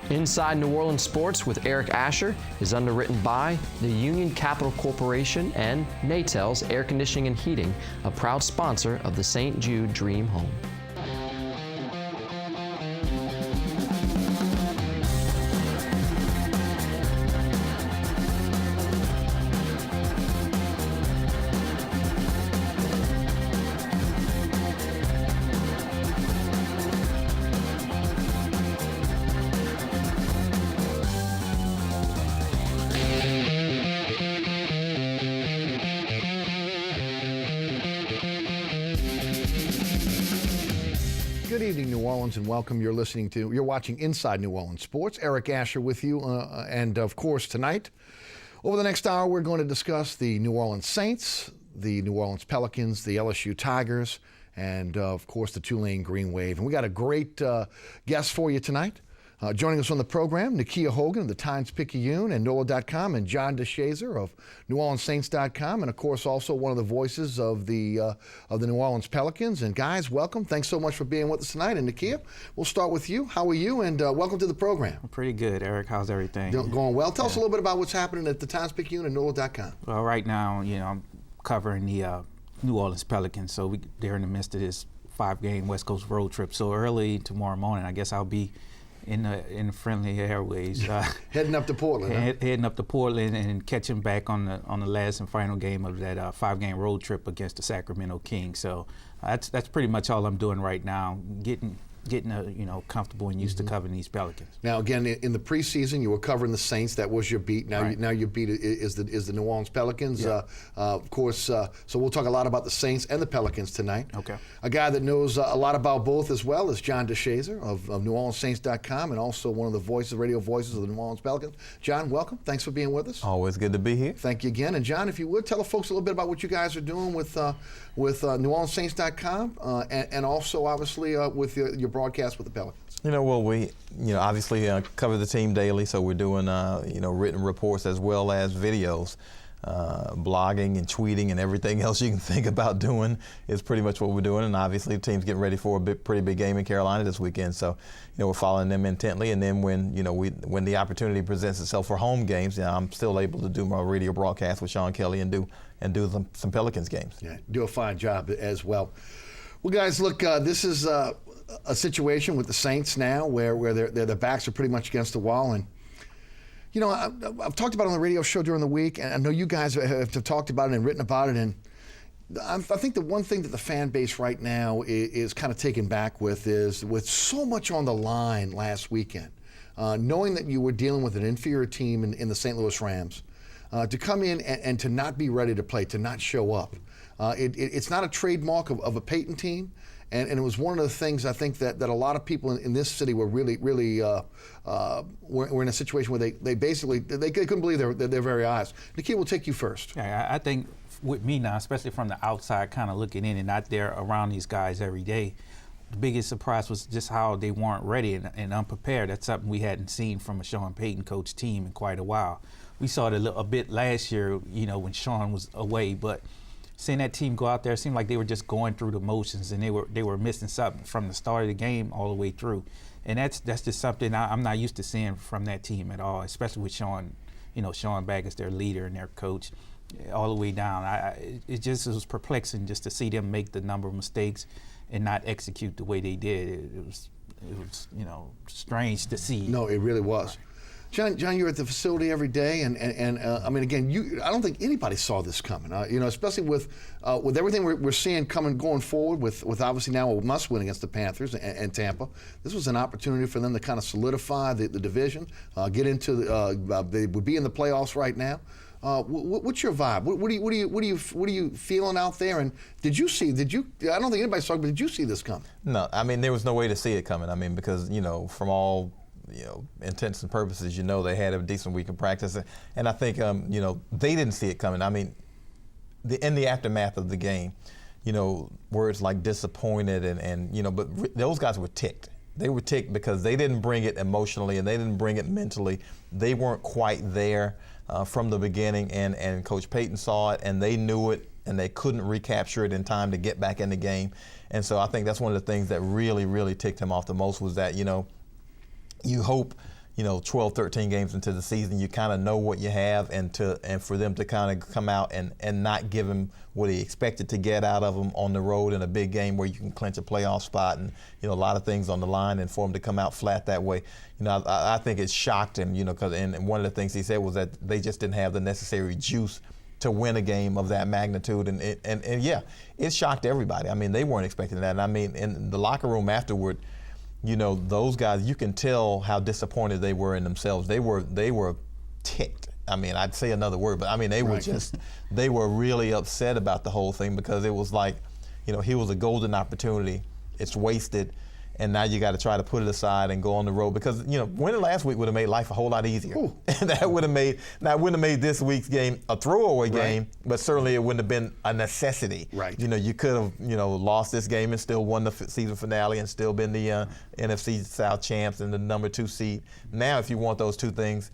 Inside New Orleans Sports with Eric Asher is underwritten by the Union Capital Corporation and Natel's Air Conditioning and Heating, a proud sponsor of the St. Jude Dream Home. Good evening, New Orleans, and welcome. You're watching Inside New Orleans Sports. Eric Asher with you, and of course tonight, over the next hour, we're going to discuss the New Orleans Saints, the New Orleans Pelicans, the LSU Tigers, and of course the Tulane Green Wave. And we got a great guest for you tonight. Joining us on the program, Nakia Hogan of the Times-Picayune and NOLA.com, and John DeSazier of NewOrleansSaints.com, and of course also one of the voices of the New Orleans Pelicans. And guys, welcome. Thanks so much for being with us tonight. And Nakia, we'll start with you. How are you? And welcome to the program. I'm pretty good, Eric. How's everything? Going well. Tell us a little bit about what's happening at the Times-Picayune and NOLA.com. Well, right now, I'm covering the New Orleans Pelicans, so they're in the midst of this 5-game West Coast road trip. So early tomorrow morning, I guess I'll be in the friendly airways, heading up to Portland. Heading up to Portland and catching back on the last and final game of that 5-game road trip against the Sacramento Kings. So that's pretty much all I'm doing right now, getting comfortable and used to covering these Pelicans. Now, again, in the preseason, you were covering the Saints. That was your beat. Now, right. now your beat is the New Orleans Pelicans. Yeah. Of course, so we'll talk a lot about the Saints and the Pelicans tonight. Okay. A guy that knows a lot about both as well is John DeSazier of NewOrleansSaints.com, and also one of the radio voices of the New Orleans Pelicans. John, welcome. Thanks for being with us. Always good to be here. Thank you again. And John, if you would, tell the folks a little bit about what you guys are doing with NewOrleansSaints.com, and also obviously with your broadcast with the Pelicans. Well, we, obviously cover the team daily, so we're doing, written reports as well as videos. Blogging and tweeting and everything else you can think about doing is pretty much what we're doing. And obviously the team's getting ready for a pretty big game in Carolina this weekend. So, we're following them intently. And then when the opportunity presents itself for home games, I'm still able to do my radio broadcast with Sean Kelly and do some Pelicans games. Yeah, do a fine job as well. Well, guys, look, this is a situation with the Saints now where their backs are pretty much against the wall. And I've talked about it on the radio show during the week, and I know you guys have talked about it and written about it. And I think the one thing that the fan base right now is kind of taken back with is, with so much on the line last weekend, knowing that you were dealing with an inferior team in the St. Louis Rams, to come in and to not be ready to play, to not show up. It's not a trademark of a Peyton team. And it was one of the things I think that a lot of people in this city were really were in a situation where they basically couldn't believe their very eyes. Nakia, we'll take you first. Yeah, I think with me now, especially from the outside, kind of looking in and not there around these guys every day, the biggest surprise was just how they weren't ready and unprepared. That's something we hadn't seen from a Sean Payton coach team in quite a while. We saw it a bit last year, when Sean was away, but seeing that team go out there, it seemed like they were just going through the motions, and they were missing something from the start of the game all the way through. And that's just something I'm not used to seeing from that team at all, especially with Sean, Sean back as their leader and their coach all the way down. It was perplexing just to see them make the number of mistakes and not execute the way they did. It was strange to see. No, it really was. John, you're at the facility every day, and I mean, again, I don't think anybody saw this coming. Especially with everything we're seeing going forward, with obviously now a must-win against the Panthers and Tampa. This was an opportunity for them to kind of solidify the division, get into they would be in the playoffs right now. What's your vibe? What are you feeling out there? And did you? I don't think anybody saw it, but did you see this coming? No, I mean, there was no way to see it coming. I mean, because from all intents and purposes, they had a decent week of practice, and I think they didn't see it coming. I mean, in the aftermath of the game, words like disappointed but those guys were ticked. They were ticked because they didn't bring it emotionally and they didn't bring it mentally. They weren't quite there from the beginning, and Coach Payton saw it and they knew it, and they couldn't recapture it in time to get back in the game. And so I think that's one of the things that really, really ticked him off the most was that, you hope, 12, 13 games into the season, you kind of know what you have, and for them to kind of come out and not give him what he expected to get out of him on the road in a big game where you can clinch a playoff spot and, a lot of things on the line, and for him to come out flat that way, I think it shocked him, because and one of the things he said was that they just didn't have the necessary juice to win a game of that magnitude, and yeah, it shocked everybody. I mean, they weren't expecting that, and I mean, in the locker room afterward, those guys, you can tell how disappointed they were in themselves. They were ticked. I mean, I'd say another word, but I mean, they were they were really upset about the whole thing, because it was like, here was a golden opportunity. It's wasted, and now you got to try to put it aside and go on the road, because, winning last week would have made life a whole lot easier. And that wouldn't have made this week's game a throwaway game, but certainly it wouldn't have been a necessity. Right. You could have, lost this game and still won the season finale and still been the NFC South champs and the number 2 seed. Now, if you want those two things,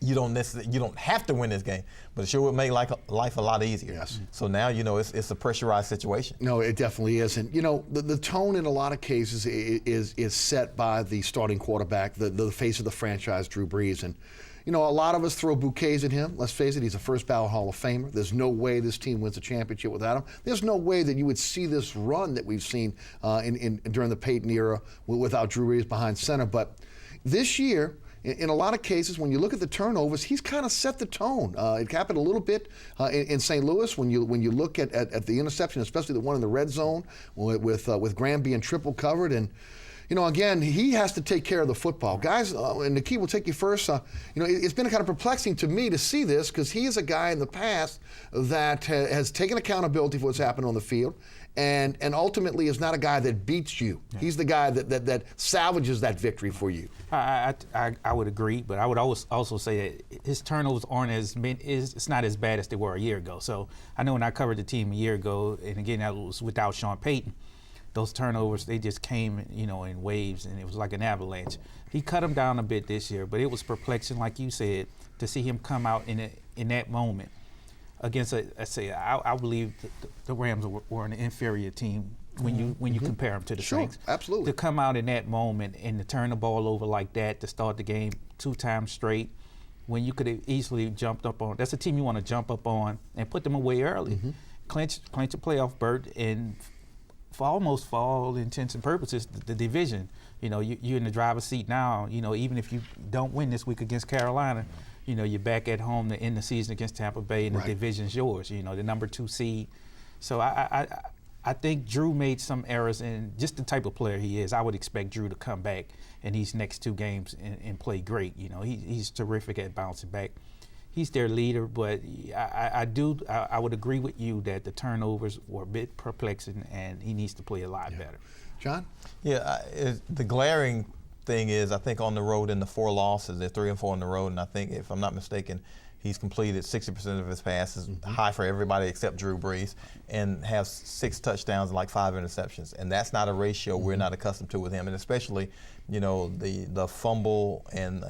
you don't have to win this game, but it sure would make life a lot easier. Yes. So now, it's a pressurized situation. No, it definitely is. And, the tone in a lot of cases is set by the starting quarterback, the face of the franchise, Drew Brees. And, a lot of us throw bouquets at him. Let's face it, he's a first ballot Hall of Famer. There's no way this team wins a championship without him. There's no way that you would see this run that we've seen during the Peyton era without Drew Brees behind center. But this year, in a lot of cases, when you look at the turnovers, he's kind of set the tone. It happened a little bit in St. Louis when you look at the interception, especially the one in the red zone with Graham being triple covered. And, again, he has to take care of the football. Guys, and Nakia will take you first. It's been kind of perplexing to me to see this, because he is a guy in the past that has taken accountability for what's happened on the field, and ultimately is not a guy that beats you. Yeah. He's the guy that salvages that victory for you. I would agree, but I would also say that his turnovers it's not as bad as they were a year ago. So I know when I covered the team a year ago, and again, that was without Sean Payton, those turnovers, they just came, in waves, and it was like an avalanche. He cut them down a bit this year, but it was perplexing, like you said, to see him come out in that moment against I believe the Rams were an inferior team when you compare them to the Saints. Absolutely. To come out in that moment and to turn the ball over like that, to start the game 2 times straight, when you could have easily jumped up on. That's a team you want to jump up on and put them away early, clinch a playoff berth, and for all intents and purposes, the division. You're in the driver's seat now. Even if you don't win this week against Carolina, you're back at home to end the season against Tampa Bay, and the division's yours. The number 2 seed. So I think Drew made some errors, and just the type of player he is, I would expect Drew to come back in these next 2 games and play great. He's terrific at bouncing back. He's their leader, but I would agree with you that the turnovers were a bit perplexing, and he needs to play a lot better. John? Yeah, the glaring thing is, I think on the road in the 4 losses, they're 3-4 on the road, and I think, if I'm not mistaken, he's completed 60% of his passes, high for everybody except Drew Brees, and has 6 touchdowns and like 5 interceptions. And that's not a ratio we're not accustomed to with him, and especially, the fumble and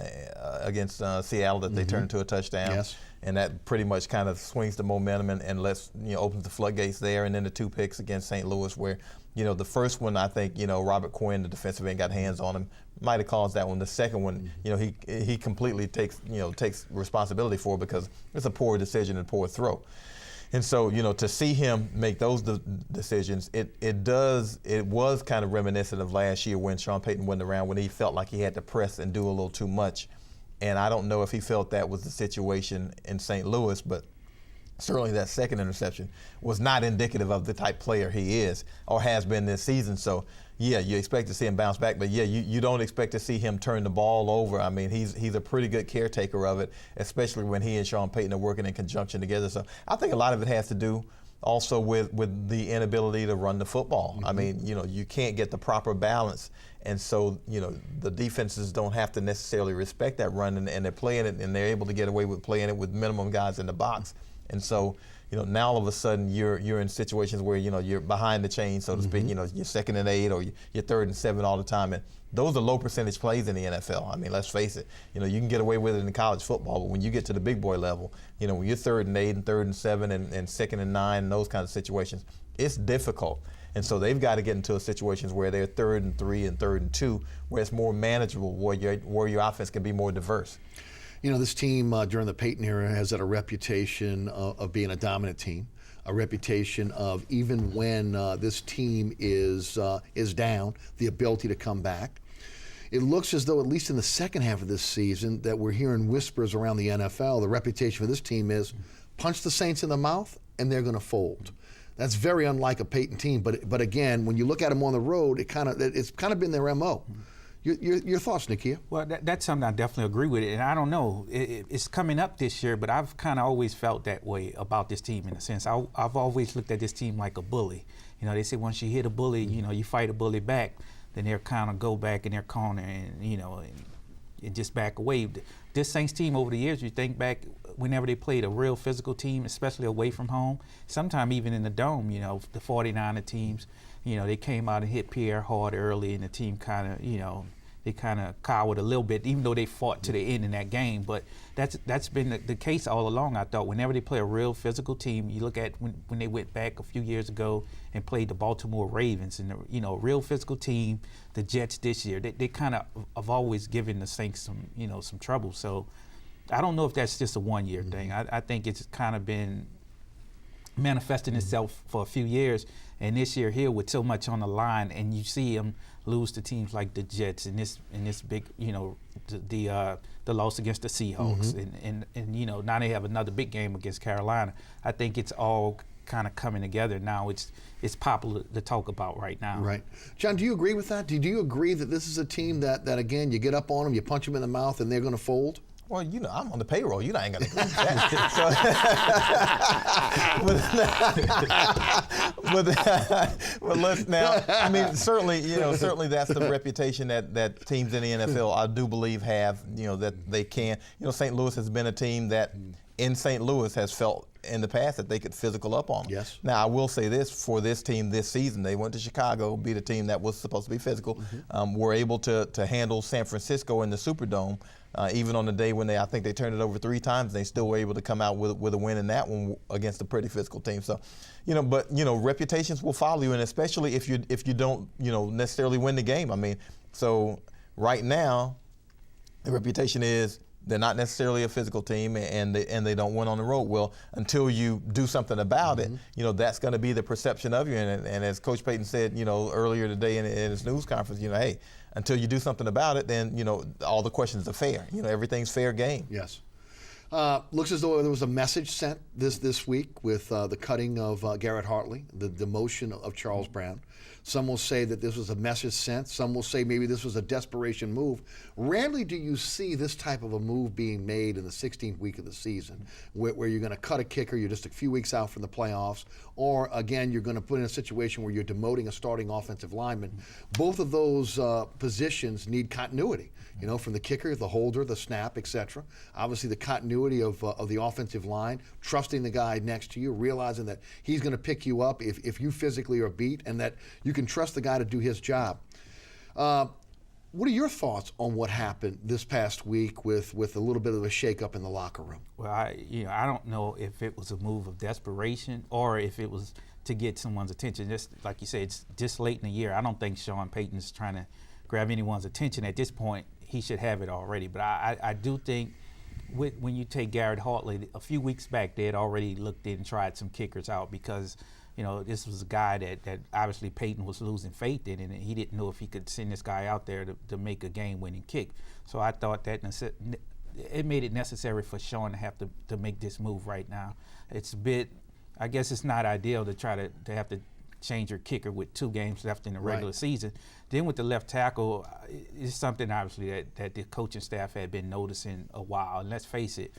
against Seattle that they turned into a touchdown. Yes. And that pretty much kind of swings the momentum and lets, opens the floodgates there. And then the 2 picks against St. Louis where, the first one, I think, Robert Quinn, the defensive end, got hands on him, might have caused that one. The second one, he completely takes responsibility for it, because it's a poor decision and poor throw. And so, to see him make those decisions, it was kind of reminiscent of last year when Sean Payton wasn't around, when he felt like he had to press and do a little too much. And I don't know if he felt that was the situation in St. Louis, but certainly that second interception was not indicative of the type player he is or has been this season. So, yeah, you expect to see him bounce back, but yeah, you don't expect to see him turn the ball over. I mean, he's a pretty good caretaker of it, especially when he and Sean Payton are working in conjunction together. So I think a lot of it has to do also with the inability to run the football. I mean, you can't get the proper balance. And so, the defenses don't have to necessarily respect that run, and they're playing it, and they're able to get away with playing it with minimum guys in the box. And so, now all of a sudden you're in situations where, you're behind the chain, so to speak. You're 2nd and 8 or you're 3rd and 7 all the time. And those are low percentage plays in the NFL. I mean, let's face it. You can get away with it in college football, but when you get to the big boy level, when you're 3rd and 8 and 3rd and 7 and 2nd and 9, and those kinds of situations, it's difficult. And so they've got to get into situations where they're 3rd and 3 and 3rd and 2, where it's more manageable, where your offense can be more diverse. You know, this team during the Peyton era has had a reputation of being a dominant team, a reputation of even when this team is down, the ability to come back. It looks as though, at least in the second half of this season, that we're hearing whispers around the NFL. The reputation for this team is punch the Saints in the mouth and they're going to fold. That's very unlike a Peyton team. But again, when you look at them on the road, it's kind of been their MO. Your thoughts, Nakia? Well, that's something I definitely agree with. And I don't know, it's coming up this year, but I've kind of always felt that way about this team in a sense. I've always looked at this team like a bully. You know, they say once you hit a bully, you know, you fight a bully back, then they'll kind of go back in their corner and, you know, and just back away. This Saints team over the years, you think back whenever they played a real physical team, especially away from home, sometime even in the dome, you know, the 49er teams, you know, they came out and hit Pierre hard early and the team kind of, you know, they kind of cowered a little bit, even though they fought to the end in that game. But that's been the case all along, I thought. Whenever they play a real physical team, you look at when they went back a few years ago and played the Baltimore Ravens, and, you know, a real physical team, the Jets this year, they kind of have always given the Saints some trouble. So I don't know if that's just a one-year thing. I think it's kind of been manifesting itself for a few years, and this year here with so much on the line, and you see them lose to teams like the Jets and this big, you know, the loss against the Seahawks, and you know, now they have another big game against Carolina. I think it's all kind of coming together now. It's popular to talk about right now. Right, John. Do you agree with that? Do you agree that this is a team that again, you get up on them, you punch them in the mouth, and they're going to fold? Well, you know, I'm on the payroll. You know, I ain't got to agree with that. but let's now. I mean, certainly that's the reputation that teams in the NFL, I do believe, have. You know, that they can. You know, St. Louis has been a team that in St. Louis has felt in the past that they could physical up on them. Yes. Now, I will say this, for this team this season, they went to Chicago, beat a team that was supposed to be physical, were able to handle San Francisco in the Superdome. Even on the day when I think they turned it over 3 times, they still were able to come out with a win in that one against a pretty physical team. So, you know, but you know, reputations will follow you, and especially if you don't, you know, necessarily win the game. I mean, so right now, the reputation is they're not necessarily a physical team, and they don't win on the road. Well, until you do something about it, you know, that's going to be the perception of you. And as Coach Payton said, you know, earlier today in his news conference, you know, hey, until you do something about it, then, you know, all the questions are fair. You know, everything's fair game. Yes. Looks as though there was a message sent this week with the cutting of Garrett Hartley, the demotion of Charles Brown. Some will say that this was a message sent. Some will say maybe this was a desperation move. Rarely do you see this type of a move being made in the 16th week of the season, where you're going to cut a kicker, you're just a few weeks out from the playoffs, or again, you're going to put in a situation where you're demoting a starting offensive lineman. Both of those positions need continuity. You know, from the kicker, the holder, the snap, etc. Obviously, the continuity of the offensive line, trusting the guy next to you, realizing that he's going to pick you up if you physically are beat, and that you can trust the guy to do his job. What are your thoughts on what happened this past week with a little bit of a shakeup in the locker room? Well, I don't know if it was a move of desperation or if it was to get someone's attention. Just like you said, it's just late in the year. I don't think Sean Payton is trying to grab anyone's attention at this point. He should have it already. But I do think when you take Garrett Hartley, a few weeks back they had already looked in and tried some kickers out because, you know, this was a guy that obviously Payton was losing faith in, and he didn't know if he could send this guy out there to make a game-winning kick. So I thought that it made it necessary for Sean to have to make this move right now. It's a bit, I guess it's not ideal to try to have to change your kicker with 2 games left in the regular season. Then with the left tackle, it's something obviously that the coaching staff had been noticing a while. And let's face it,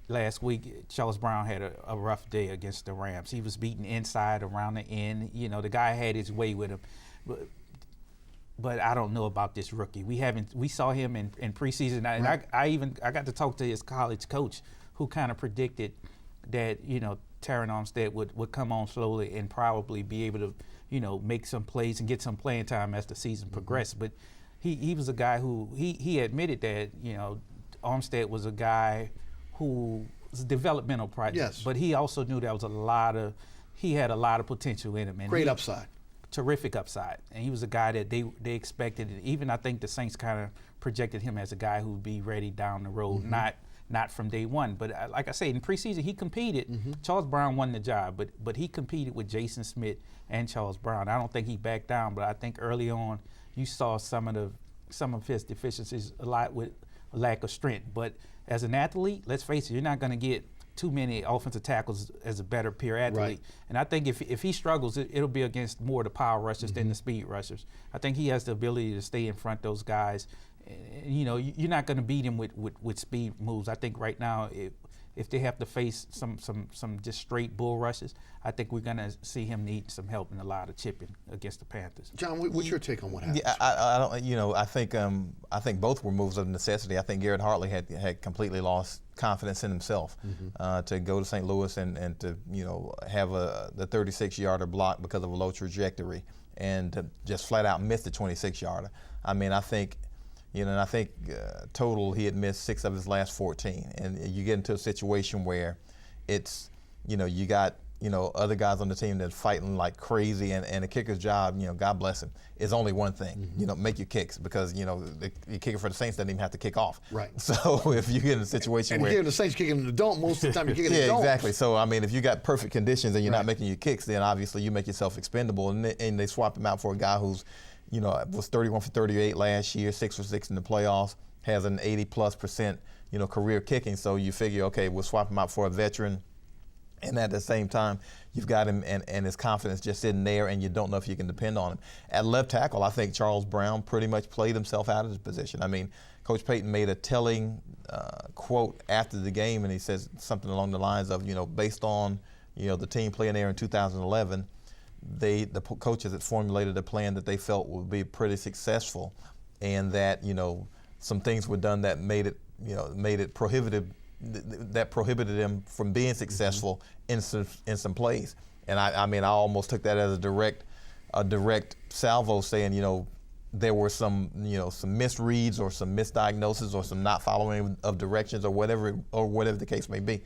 last week Charles Brown had a rough day against the Rams. He was beaten inside around the end. You know, the guy had his way with him. But I don't know about this rookie. We saw him in preseason, and I got to talk to his college coach, who kind of predicted that, you know, Terran Armstead would come on slowly and probably be able to, you know, make some plays and get some playing time as the season progressed. But he was a guy who he admitted that, you know, Armstead was a guy who was a developmental project. Yes. But he also knew there was he had a lot of potential in him. And Great upside. terrific upside, and he was a guy that they expected. Even I think the Saints kind of projected him as a guy who would be ready down the road, not from day one. But like I say, in preseason he competed. Charles Brown won the job, but he competed with Jason Smith and Charles Brown. I don't think he backed down, but I think early on you saw some of his deficiencies, a lot with a lack of strength. But as an athlete, let's face it, you're not going to get too many offensive tackles as a better pure athlete. Right. And I think if he struggles, it'll be against more the power rushers than the speed rushers. I think he has the ability to stay in front of those guys. You know, you're not going to beat him with speed moves. I think right now, if they have to face some just straight bull rushes, I think we're going to see him need some help in a lot of chipping against the Panthers. John, what's your take on what happened? Yeah, I don't. You know, I think both were moves of necessity. I think Garrett Hartley had completely lost confidence in himself to go to St. Louis and to have the 36-yarder block because of a low trajectory and to just flat out miss the 26-yarder. I mean, I think. And I think total he had missed 6 of his last 14. And you get into a situation where it's, you got, other guys on the team that's fighting like crazy, and the kicker's job, God bless him, is only one thing, make your kicks, because, the kicker for the Saints doesn't even have to kick off. Right. So if you get in a situation and where. here the Saints kicking in the dome, most of the time you're kicking in the dome. Yeah, exactly. So, I mean, if you got perfect conditions and you're not making your kicks, then obviously you make yourself expendable. And they swap him out for a guy who's, was 31 for 38 last year, 6 for 6 in the playoffs, has an 80+%, career kicking. So you figure, okay, we'll swap him out for a veteran. And at the same time, you've got him and his confidence just sitting there, and you don't know if you can depend on him. At left tackle, I think Charles Brown pretty much played himself out of his position. I mean, Coach Payton made a telling quote after the game, and he says something along the lines of, based on, the team playing there in 2011, the coaches had formulated a plan that they felt would be pretty successful, and that some things were done that made it prohibitive, that prohibited them from being successful in some plays. And I mean I almost took that as a direct salvo, saying there were some misreads or some misdiagnoses or some not following of directions or whatever the case may be.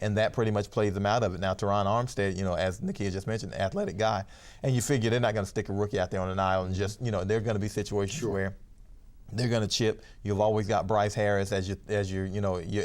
And that pretty much plays them out of it. Now, Teron Armstead, as Nakia just mentioned, athletic guy, and you figure they're not going to stick a rookie out there on an aisle and just, there are going to be situations where they're going to chip. You've always got Bryce Harris as your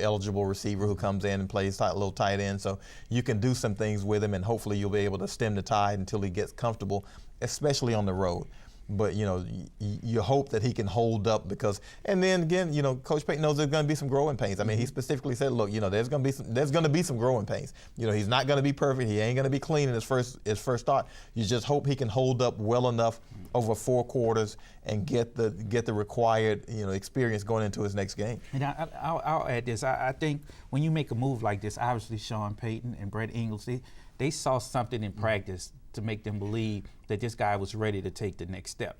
eligible receiver who comes in and plays a little tight end. So you can do some things with him, and hopefully you'll be able to stem the tide until he gets comfortable, especially on the road. But you hope that he can hold up, because, and then again, Coach Payton knows there's going to be some growing pains. I mean, he specifically said, look, there's going to be some growing pains. He's not going to be perfect. He ain't going to be clean in his first start. You just hope he can hold up well enough over 4 quarters and get the required experience going into his next game. And I'll add this. I think when you make a move like this, obviously Sean Payton and Brett Ingles, they saw something in practice to make them believe that this guy was ready to take the next step.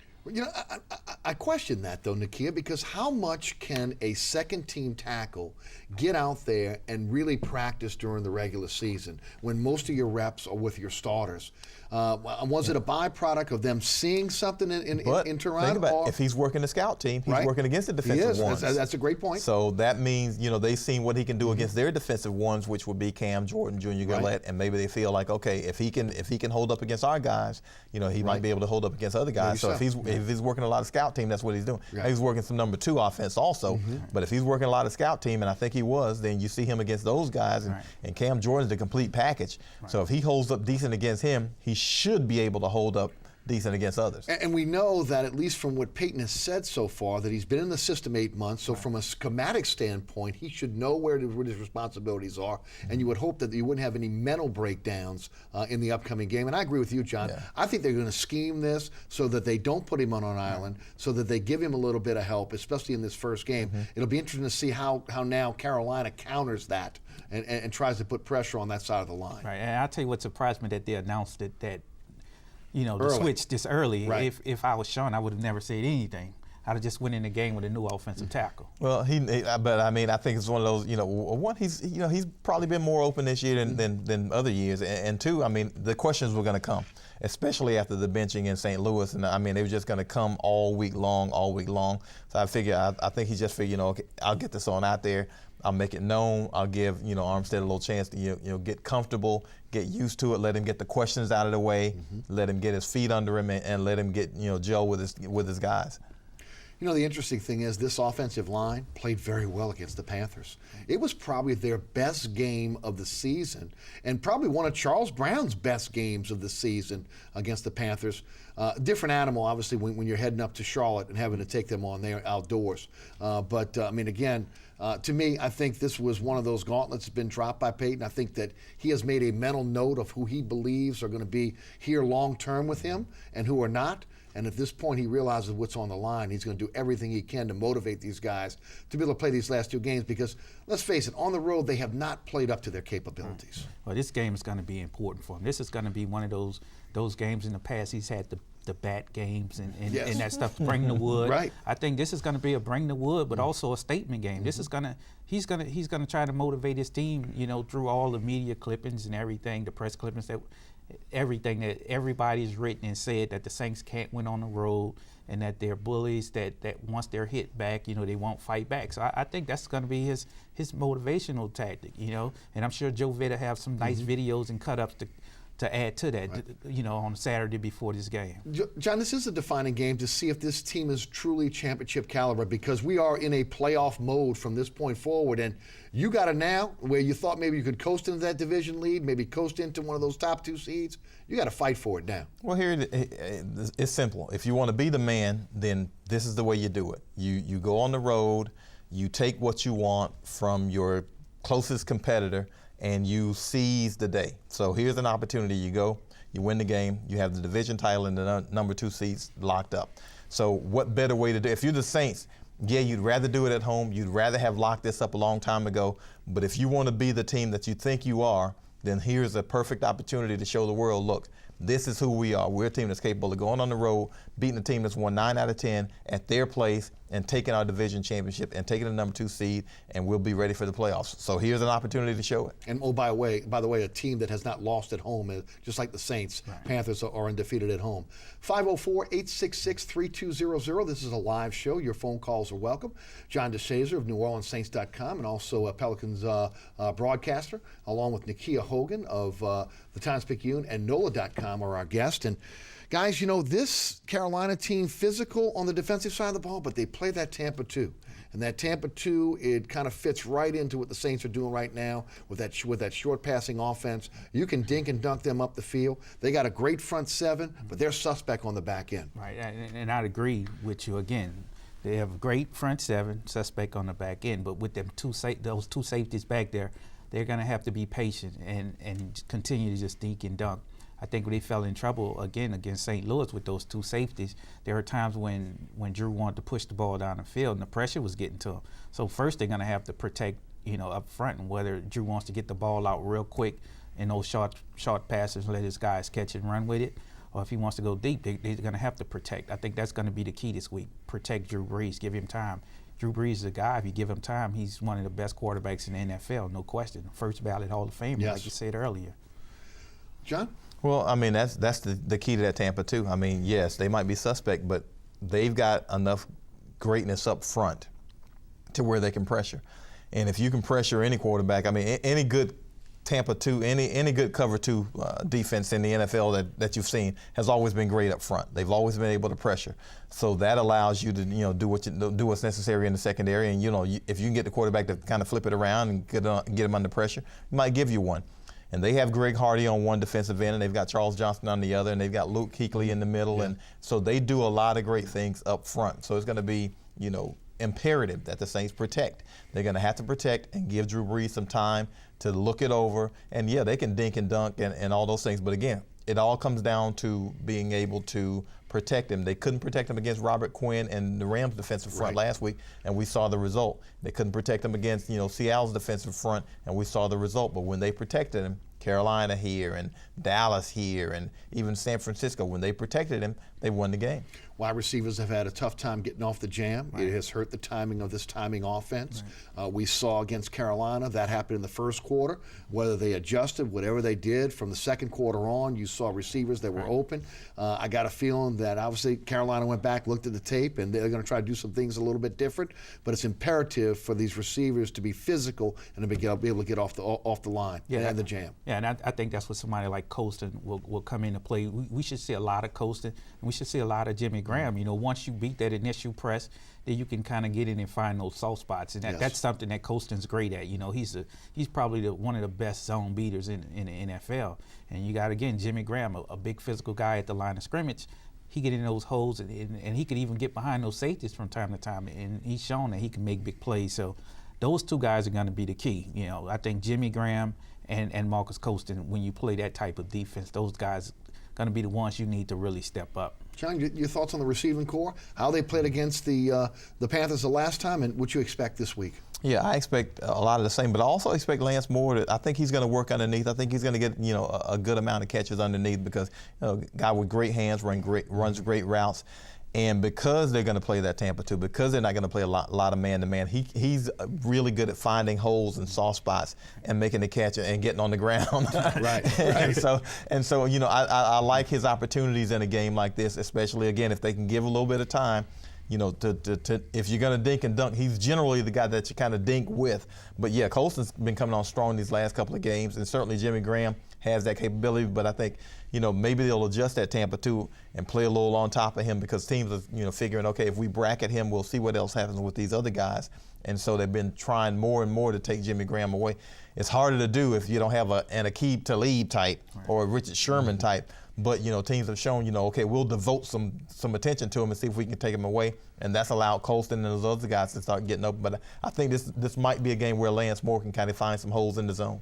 I question that, though, Nakia, because how much can a second-team tackle get out there and really practice during the regular season when most of your reps are with your starters? Was it a byproduct of them seeing something in Toronto? Think about if he's working the scout team, he's working against the defensive ones. That's a great point. So that means, they've seen what he can do against their defensive ones, which would be Cam Jordan, Junior Gillette, and maybe they feel like, okay, if he can hold up against our guys, he might be able to hold up against other guys. So if he's working a lot of scout team, that's what he's doing. Right. He's working some number 2 offense also, but if he's working a lot of scout team, and I think he was, then you see him against those guys, and Cam Jordan's the complete package. Right. So if he holds up decent against him, he should be able to hold up decent against others. And we know that, at least from what Payton has said so far, that he's been in the system 8 months, so from a schematic standpoint, he should know where his responsibilities are, and you would hope that you wouldn't have any mental breakdowns in the upcoming game. And I agree with you, John. Yeah. I think they're going to scheme this so that they don't put him on an island, so that they give him a little bit of help, especially in this first game. It'll be interesting to see how now Carolina counters that and tries to put pressure on that side of the line. Right, and I'll tell you what surprised me, that they announced that the early. switch this early. Right. If I was Sean, I would have never said anything. I'd have just went in the game with a new offensive tackle. Well, but I mean, I think it's one of those. One, he's probably been more open this year than other years, and 2, I mean, the questions were going to come, especially after the benching in St. Louis, and I mean, they were just going to come all week long. So I think he just figured, okay, I'll get this on out there. I'll make it known. I'll give Armstead a little chance to get comfortable, get used to it. Let him get the questions out of the way. Let him get his feet under him, and let him get gel with his guys. The interesting thing is this offensive line played very well against the Panthers. It was probably their best game of the season, and probably one of Charles Brown's best games of the season against the Panthers. Different animal, obviously, when you're heading up to Charlotte and having to take them on there outdoors. Again, to me, I think this was one of those gauntlets that's been dropped by Peyton. I think that he has made a mental note of who he believes are going to be here long term with him and who are not. And at this point, he realizes what's on the line. He's going to do everything he can to motivate these guys to be able to play these last two games because, let's face it, on the road, they have not played up to their capabilities. Well, this game is going to be important for him. This is going to be one of those games in the past. He's had the bat games and that stuff, bring the wood. Right. I think this is going to be a bring the wood, but also a statement game. This is he's gonna try to motivate his team, through all the media clippings and everything, the press clippings everything that everybody's written and said that the Saints can't win on the road and that they're bullies, that once they're hit back, they won't fight back. So I think that's going to be his motivational tactic, and I'm sure Joe Vitta have some nice videos and cut-ups to add to that, right, on Saturday before this game. John, this is a defining game to see if this team is truly championship caliber because we are in a playoff mode from this point forward. And you got it now where you thought maybe you could coast into that division lead, maybe coast into one of those top two seeds. You got to fight for it now. Well, here it's simple. If you want to be the man, then this is the way you do it. You go on the road, you take what you want from your closest competitor, and you seize the day. So here's an opportunity. You go, you win the game, you have the division title and the number 2 seeds locked up. So what better way to do it? If you're the Saints, yeah, you'd rather do it at home. You'd rather have locked this up a long time ago. But if you want to be the team that you think you are, then here's a perfect opportunity to show the world, look, this is who we are. We're a team that's capable of going on the road, beating a team that's won 9 out of 10 at their place, and taking our division championship and taking the number 2 seed, and we'll be ready for the playoffs. So here's an opportunity to show it. And by the way, a team that has not lost at home, just like the Saints, right. Panthers are undefeated at home. 504-866-3200. This is a live show. Your phone calls are welcome. John DeSazier of NewOrleansSaints.com and also a Pelicans broadcaster, along with Nakia Hogan of the Times-Picayune and NOLA.com are our guest. And guys, this Carolina team, physical on the defensive side of the ball, but they play that Tampa 2. And that Tampa 2, it kind of fits right into what the Saints are doing right now with that short passing offense. You can dink and dunk them up the field. They got a great front 7, but they're suspect on the back end. Right, and I'd agree with you again. They have a great front 7, suspect on the back end, but with them those two safeties back there, they're going to have to be patient and continue to just dink and dunk. I think they fell in trouble again against St. Louis with those two safeties. There were times when Drew wanted to push the ball down the field and the pressure was getting to him. So first they're going to have to protect, up front, and whether Drew wants to get the ball out real quick in those short passes and let his guys catch and run with it, or if he wants to go deep, they're going to have to protect. I think that's going to be the key this week. Protect Drew Brees, give him time. Drew Brees is a guy, if you give him time, he's one of the best quarterbacks in the NFL, no question. First ballot Hall of Famer, yes, like you said earlier. John? Well, that's the key to that Tampa too. Yes, they might be suspect, but they've got enough greatness up front to where they can pressure. And if you can pressure any quarterback, any good Tampa 2, any good cover 2 defense in the NFL that you've seen has always been great up front. They've always been able to pressure. So that allows you to do what's necessary in the secondary. And if you can get the quarterback to kind of flip it around and get him under pressure, it might give you one. And they have Greg Hardy on one defensive end, and they've got Charles Johnson on the other, and they've got Luke Kuechly in the middle. Yeah. And so they do a lot of great things up front. So it's going to be, imperative that the Saints protect. They're going to have to protect and give Drew Brees some time to look it over. And, yeah, they can dink and dunk and all those things. But, again, it all comes down to being able to protect him. They couldn't protect him against Robert Quinn and the Rams' defensive front last week, and we saw the result. They couldn't protect him against, Seattle's defensive front, and we saw the result. But when they protected him, Carolina here and Dallas here and even San Francisco, when they protected him, they won the game. Wide receivers have had a tough time getting off the jam. It has hurt the timing of this timing offense. We saw against Carolina that happened in the first quarter. Whether they adjusted, whatever they did from the second quarter on, you saw receivers that were open. I got a feeling that obviously Carolina went back, looked at the tape, and they're going to try to do some things a little bit different. But it's imperative for these receivers to be physical and to be able to get off the line and the jam. Yeah, and I think that's what somebody like Colston will come into play. We should see a lot of Colston, and we should see a lot of Jimmy Graham. You know, once you beat that initial press, then you can kind of get in and find those soft spots, and that's something that Colston's great at. You know, he's probably one of the best zone beaters in the NFL. And you got, again, Jimmy Graham, a big physical guy at the line of scrimmage. He get in those holes, and he could even get behind those safeties from time to time, and he's shown that he can make big plays. So those two guys are going to be the key. You know, I think Jimmy Graham and Marcus Colston, when you play that type of defense, those guys going to be the ones you need to really step up. John, your thoughts on the receiving core, how they played against the Panthers the last time, and what you expect this week? Yeah, I expect a lot of the same, but I also expect Lance Moore I think he's going to work underneath. I think he's going to get, you know, a good amount of catches underneath because, you know, guy with great hands, runs great routes. And because they're going to play that Tampa 2, because they're not going to play a lot of man-to-man, he's really good at finding holes and soft spots and making the catch and getting on the ground. Right. And so, you know, I like his opportunities in a game like this, especially, again, if they can give a little bit of time. You know, if you're going to dink and dunk, he's generally the guy that you kind of dink with. But, yeah, Colston's been coming on strong these last couple of games, and certainly Jimmy Graham has that capability. But I think, you know, maybe they'll adjust that Tampa 2 and play a little on top of him because teams are, you know, figuring, okay, if we bracket him, we'll see what else happens with these other guys. And so they've been trying more and more to take Jimmy Graham away. It's harder to do if you don't have an Aqib Talib type or a Richard Sherman type. But, you know, teams have shown, you know, okay, we'll devote some attention to him and see if we can take him away. And that's allowed Colston and those other guys to start getting open. But I think this might be a game where Lance Moore can kind of find some holes in the zone.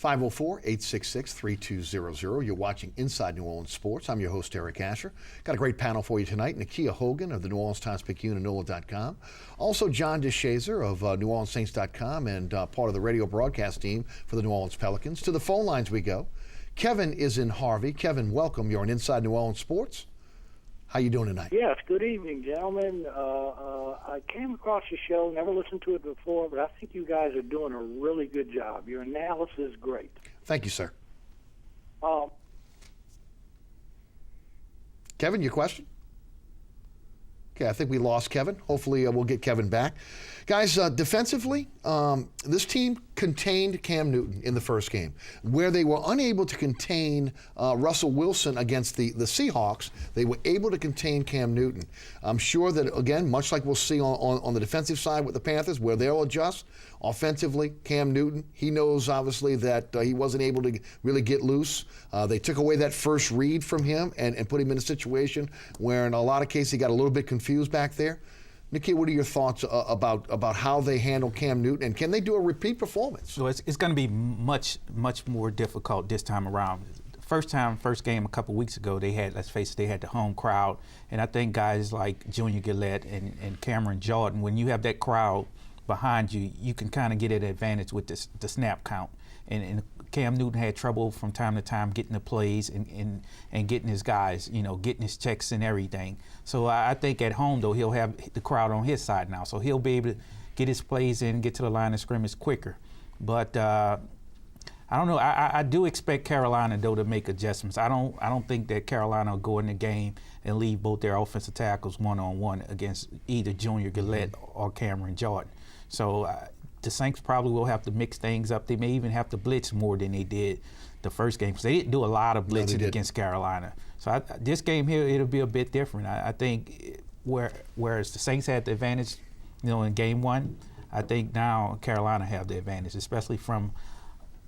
504-866-3200. You're watching Inside New Orleans Sports. I'm your host, Eric Asher. Got a great panel for you tonight. Nakia Hogan of the New Orleans Times Picayune and NOLA.com. Also, John DeSazier of NewOrleansSaints.com and part of the radio broadcast team for the New Orleans Pelicans. To the phone lines we go. Kevin is in Harvey. Kevin, welcome. You're on Inside New Orleans Sports. How you doing tonight? Yes, good evening, gentlemen. I came across your show, never listened to it before, but I think you guys are doing a really good job. Your analysis is great. Thank you, sir. Kevin, your question? Okay, I think we lost Kevin. Hopefully we'll get Kevin back. Guys, defensively, this team contained Cam Newton in the first game. Where they were unable to contain Russell Wilson against the Seahawks, they were able to contain Cam Newton. I'm sure that, again, much like we'll see on the defensive side with the Panthers, where they'll adjust, offensively, Cam Newton, he knows, obviously, that he wasn't able to really get loose. They took away that first read from him and put him in a situation where, in a lot of cases, he got a little bit confused back there. Nakia, what are your thoughts about how they handle Cam Newton, and can they do a repeat performance? So it's going to be much more difficult this time around. First game a couple weeks ago, they had, let's face it, they had the home crowd, and I think guys like Junior Gillette and Cameron Jordan, when you have that crowd behind you, you can kind of get an advantage with the snap count. And Cam Newton had trouble from time to time getting the plays and getting his guys, you know, getting his checks and everything. So I think at home, though, he'll have the crowd on his side now. So he'll be able to get his plays in, get to the line of scrimmage quicker. But I don't know. I do expect Carolina, though, to make adjustments. I don't think that Carolina will go in the game and leave both their offensive tackles one-on-one against either Junior Gillette or Cameron Jordan. So the Saints probably will have to mix things up. They may even have to blitz more than they did the first game, because they didn't do a lot of blitzing against Carolina. So this game here, it'll be a bit different. I think whereas the Saints had the advantage, you know, in game one, I think now Carolina have the advantage, especially from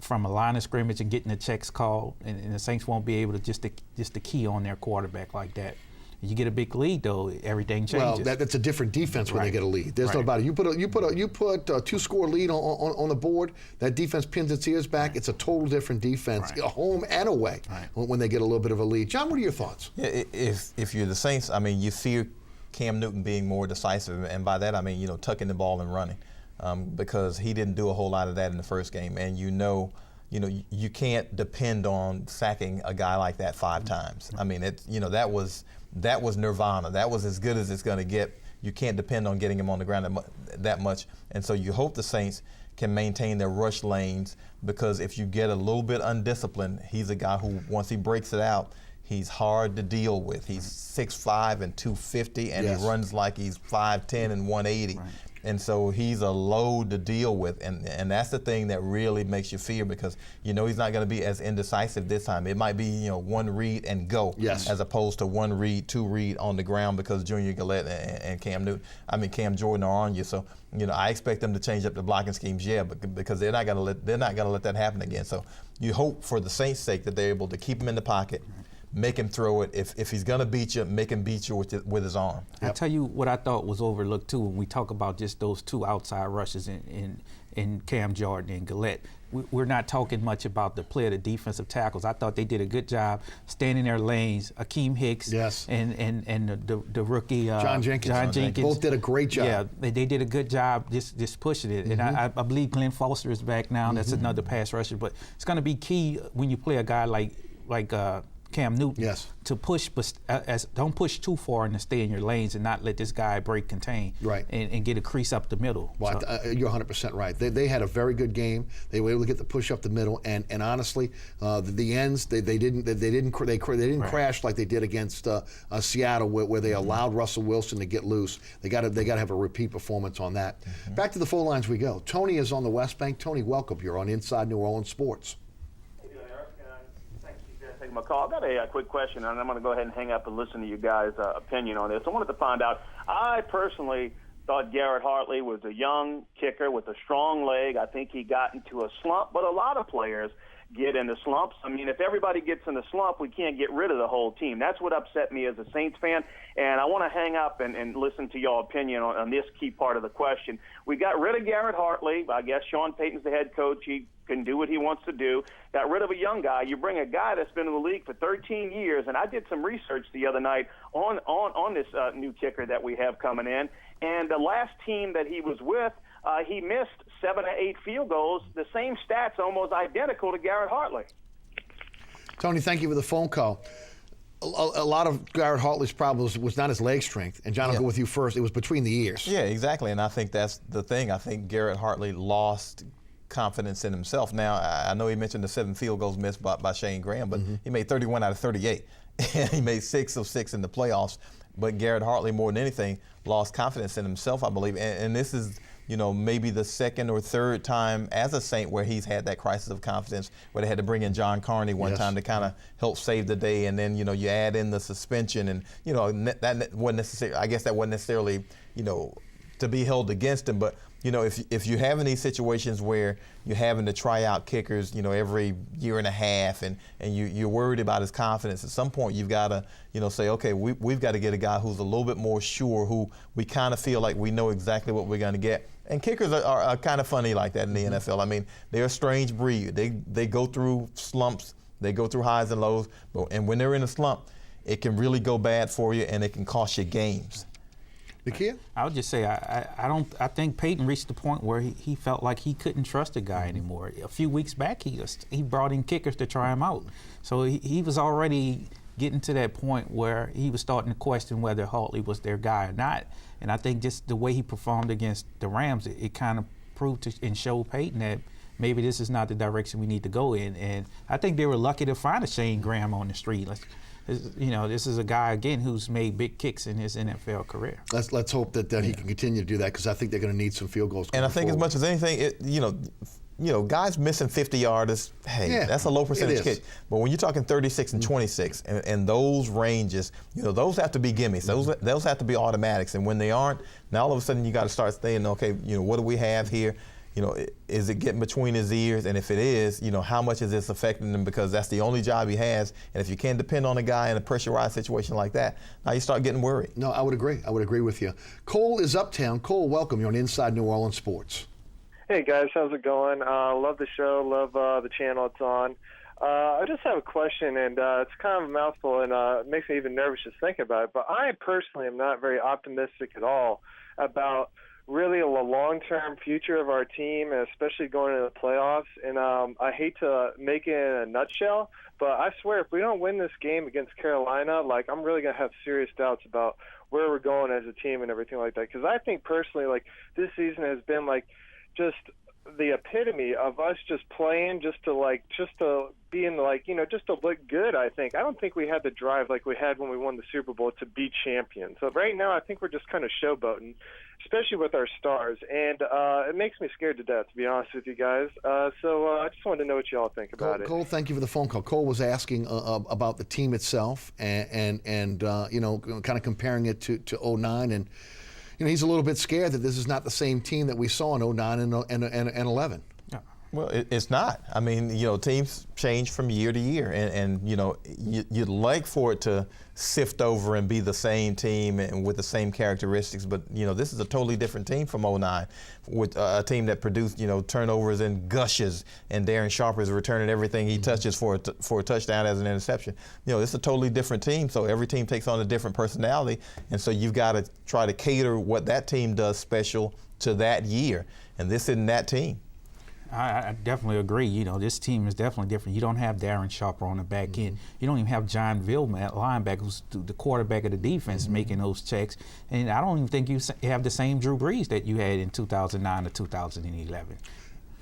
a line of scrimmage and getting the checks called, and the Saints won't be able to just to key on their quarterback like that. You get a big lead, though, everything changes. Well, that's a different defense when they get a lead. There's no about it. You put a 2-score lead on the board. That defense pins its ears back. It's a total different defense, home and away, when they get a little bit of a lead. John, what are your thoughts? Yeah, if you're the Saints, I mean, you fear Cam Newton being more decisive, and by that I mean, you know, tucking the ball and running, because he didn't do a whole lot of that in the first game, and you know, you can't depend on sacking a guy like that 5 times. I mean, that was that was nirvana. That was as good as it's going to get. You can't depend on getting him on the ground that much. And so you hope the Saints can maintain their rush lanes, because if you get a little bit undisciplined, he's a guy who, once he breaks it out, he's hard to deal with. He's 6'5" and 250, and yes. he runs like he's 5'10" and 180. Right. And so he's a load to deal with, and that's the thing that really makes you fear, because you know he's not going to be as indecisive this time. It might be one read and go, yes. as opposed to one read, two read on the ground, because Junior Gillette and Cam Jordan are on you. So I expect them to change up the blocking schemes, but because they're not going to let that happen again. So you hope for the Saints' sake that they're able to keep him in the pocket, make him throw it. If he's going to beat you, make him beat you with his arm. Yep. I'll tell you what I thought was overlooked, too, when we talk about just those two outside rushes in Cam Jordan and Gillette. We're not talking much about the play of the defensive tackles. I thought they did a good job staying in their lanes. Akeem Hicks, yes. and the rookie John Jenkins. Both did a great job. Yeah, they did a good job just pushing it. Mm-hmm. And I believe Glenn Foster is back now. Mm-hmm. That's another pass rusher. But it's going to be key when you play a guy like Cam Newton, yes. to push, but don't push too far and to stay in your lanes and not let this guy break contain, right. and get a crease up the middle. Well, so. You're 100% right. They had a very good game. They were able to get the push up the middle, and honestly, the ends they didn't right. crash like they did against Seattle, where they allowed Russell Wilson to get loose. They got to have a repeat performance on that. Mm-hmm. Back to the phone lines we go. Tony is on the West Bank. Tony, welcome. You're on Inside New Orleans Sports. My call. I've got a quick question, and I'm going to go ahead and hang up and listen to you guys' opinion on this. I wanted to find out, I personally thought Garrett Hartley was a young kicker with a strong leg. I think he got into a slump, but a lot of players get into slumps. I mean, if everybody gets in a slump, we can't get rid of the whole team. That's what upset me as a Saints fan, and I want to hang up and listen to your opinion on this key part of the question. We got rid of Garrett Hartley. I guess Sean Payton's the head coach. He can do what he wants to do. Got rid of a young guy. You bring a guy that's been in the league for 13 years, and I did some research the other night on this new kicker that we have coming in, and the last team that he was with, he missed 7 or 8 field goals, the same stats almost identical to Garrett Hartley. Tony, thank you for the phone call. A lot of Garrett Hartley's problems was not his leg strength, and John, I'll go with you first. It was between the ears. Yeah, exactly, and I think that's the thing. I think Garrett Hartley lost confidence in himself. Now, I know he mentioned the 7 field goals missed by Shane Graham, but he made 31 out of 38. And he made 6 of 6 in the playoffs. But Garrett Hartley, more than anything, lost confidence in himself, I believe. And this is, maybe the second or third time as a Saint where he's had that crisis of confidence, where they had to bring in John Carney one time to kind of help save the day. And then, you add in the suspension, and, that wasn't necessarily, I guess that wasn't necessarily, to be held against him. But, if you're having these situations where you're having to try out kickers, every year and a half, and you're worried about his confidence, at some point you've got to, say, okay, we've got to get a guy who's a little bit more sure, who we kind of feel like we know exactly what we're going to get. And kickers are kind of funny like that in the NFL. I mean, they're a strange breed. They go through slumps, they go through highs and lows, and when they're in a slump, it can really go bad for you, and it can cost you games. Nakia? I would just say I think Peyton reached the point where he felt like he couldn't trust a guy anymore. A few weeks back, he brought in kickers to try him out. So he was already getting to that point where he was starting to question whether Hartley was their guy or not. And I think just the way he performed against the Rams, it kind of proved and showed Peyton that maybe this is not the direction we need to go in. And I think they were lucky to find a Shane Graham on the street. This is a guy, again, who's made big kicks in his NFL career. Let's hope that he can continue to do that, because I think they're going to need some field goals. And I think forward. As much as anything, guys missing 50-yarders, that's a low percentage kick. But when you're talking 36 and 26, and those ranges, those have to be gimmies. Those have to be automatics. And when they aren't, now all of a sudden you got to start saying, okay, what do we have here? Is it getting between his ears? And if it is, how much is this affecting him? Because that's the only job he has. And if you can't depend on a guy in a pressurized situation like that, now you start getting worried. No, I would agree. I would agree with you. Cole is uptown. Cole, welcome. You're on Inside New Orleans Sports. Hey, guys. How's it going? Love the show. Love the channel it's on. I just have a question, and it's kind of a mouthful, and it makes me even nervous just thinking about it. But I personally am not very optimistic at all about really a long-term future of our team, and especially going into the playoffs. And I hate to make it in a nutshell, but I swear if we don't win this game against Carolina, like, I'm really going to have serious doubts about where we're going as a team and everything like that. Because I think personally, like, this season has been like just the epitome of us just playing just to be in, like, you know, just to look good. I don't think we had the drive like we had when we won the Super Bowl to be champions. So right now I think we're just kind of showboating, especially with our stars, and it makes me scared to death, to be honest with you guys. So I just wanted to know what you all think about it. Cole, thank you for the phone call. Cole was asking about the team itself and you know, kind of comparing it to 09, and you know, he's a little bit scared that this is not the same team that we saw in 09 and 11. Well, it's not. I mean, you know, teams change from year to year, and you know, you'd like for it to sift over and be the same team and with the same characteristics, but you know, this is a totally different team from 09, with a team that produced, you know, turnovers and gushes, and Darren Sharper is returning everything he touches for a touchdown as an interception. You know, it's a totally different team, so every team takes on a different personality, and so you've got to try to cater what that team does special to that year, and this isn't that team. I definitely agree. You know, this team is definitely different. You don't have Darren Sharper on the back end. You don't even have John Vilma at linebacker, who's the quarterback of the defense, making those checks. And I don't even think you have the same Drew Brees that you had in 2009 or 2011.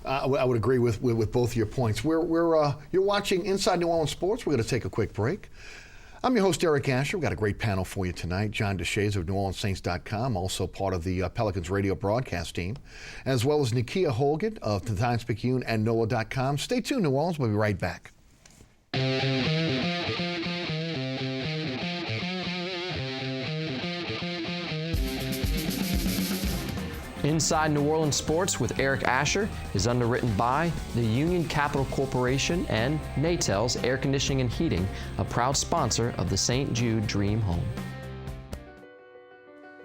I would agree with both of your points. You're watching Inside New Orleans Sports. We're going to take a quick break. I'm your host, Eric Asher. We've got a great panel for you tonight. John DeSazier of NewOrleansSaints.com, also part of the Pelicans radio broadcast team, as well as Nakia Hogan of the Times Picayune and NOLA.com. Stay tuned, New Orleans. We'll be right back. Inside New Orleans Sports with Eric Asher is underwritten by the Union Capital Corporation and Natel's Air Conditioning and Heating, a proud sponsor of the St. Jude Dream Home.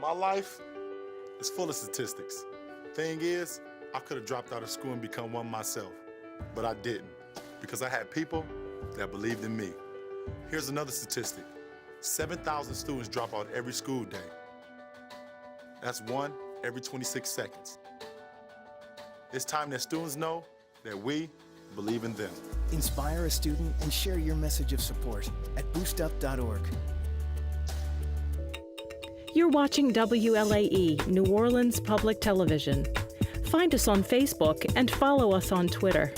My life is full of statistics. Thing is, I could have dropped out of school and become one myself, but I didn't, because I had people that believed in me. Here's another statistic. 7,000 students drop out every school day. That's one every 26 seconds. It's time that students know that we believe in them. Inspire a student and share your message of support at boostup.org. You're watching WLAE, New Orleans Public Television. Find us on Facebook and follow us on Twitter.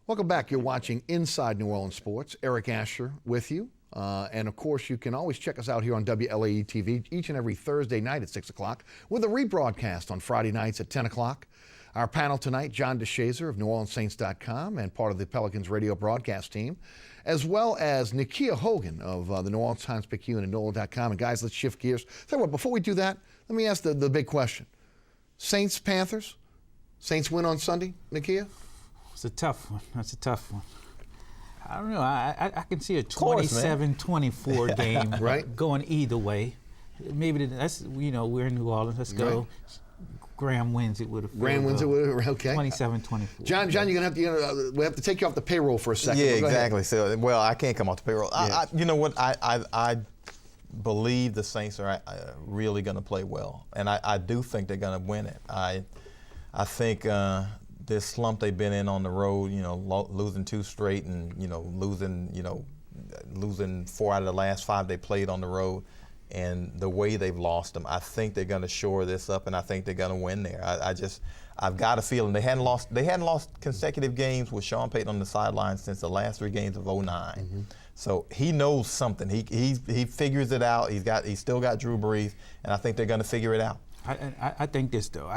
Welcome back. You're watching Inside New Orleans Sports. Eric Asher with you. And of course, you can always check us out here on WLAE TV each and every Thursday night at 6 o'clock with a rebroadcast on Friday nights at 10 o'clock. Our panel tonight, John DeSazier of NewOrleansSaints.com and part of the Pelicans radio broadcast team, as well as Nakia Hogan of the New Orleans Times Picayune and NOLA.com. And guys, let's shift gears. Tell you what, before we do that, let me ask the big question. Saints, Panthers? Saints win on Sunday, Nakia? It's a tough one. That's a tough one. I don't know. I can see a 27-24 game right? going either way. Maybe that's, you know, we're in New Orleans. Let's go. Right. Graham wins it with a field goal. Graham wins it with a, okay. 27-24. John, you're gonna have to, we have to take you off the payroll for a second. Yeah, exactly. So, well, I can't come off the payroll. Yeah. You know what? I believe the Saints are really going to play well, and I do think they're going to win it. I think this slump they've been in on the road, you know, losing 2 straight and, you know, losing 4 out of the last 5 they played on the road, and the way they've lost them, I think they're going to shore this up, and I think they're going to win there. I've got a feeling they hadn't lost consecutive games with Sean Payton on the sidelines since the last 3 games of 09. Mm-hmm. So he knows something. He figures it out. He's still got Drew Brees, and I think they're going to figure it out. I think this though.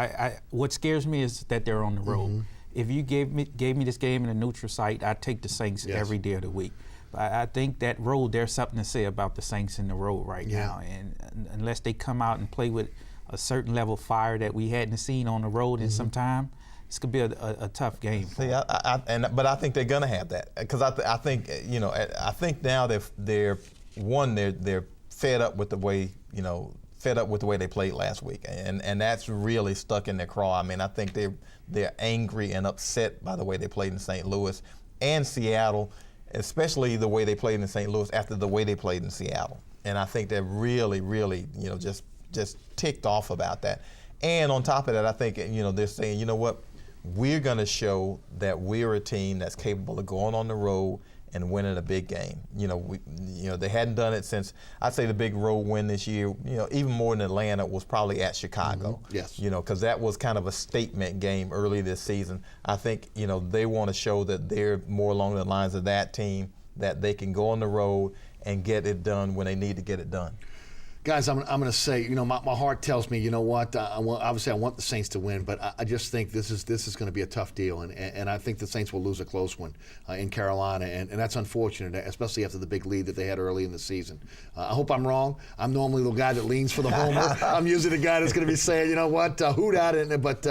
What scares me is that they're on the road. Mm-hmm. If you gave me this game in a neutral site, I'd take the Saints every day of the week. But I think that road, there's something to say about the Saints in the road right now. And unless they come out and play with a certain level of fire that we hadn't seen on the road in some time, this could be a tough game. See, but I think they're going to have that because I think I think now they're fed up with the way they played last week, and that's really stuck in their craw. I mean, I think they're angry and upset by the way they played in St. Louis and Seattle, especially the way they played in St. Louis after the way they played in Seattle. And I think they're really, really, just ticked off about that. And on top of that, I think, they're saying, you know what, we're going to show that we're a team that's capable of going on the road and winning a big game. They hadn't done it since, I'd say the big road win this year, even more than Atlanta, was probably at Chicago. Mm-hmm. Yes. Because that was kind of a statement game early this season. I think, they want to show that they're more along the lines of that team, that they can go on the road and get it done when they need to get it done. Guys, I'm going to say, my heart tells me, you know what? Obviously, I want the Saints to win, but I just think this is going to be a tough deal, and I think the Saints will lose a close one in Carolina, and that's unfortunate, especially after the big lead that they had early in the season. I hope I'm wrong. I'm normally the guy that leans for the homer. I'm usually the guy that's going to be saying, you know what, who that? But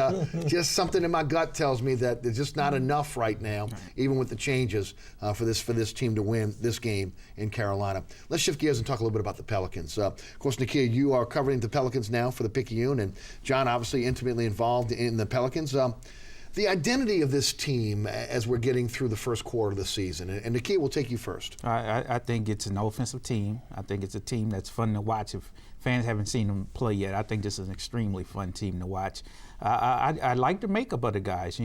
just something in my gut tells me that there's just not enough right now, even with the changes, for this team to win this game in Carolina. Let's shift gears and talk a little bit about the Pelicans. Of course, Nakia, you are covering the Pelicans now for the Picayune, and John obviously intimately involved in the Pelicans. The identity of this team as we're getting through the first quarter of the season, and Nakia, will take you first. I think it's an offensive team. I think it's a team that's fun to watch. If fans haven't seen them play yet, I think this is an extremely fun team to watch. I like the makeup of the guys,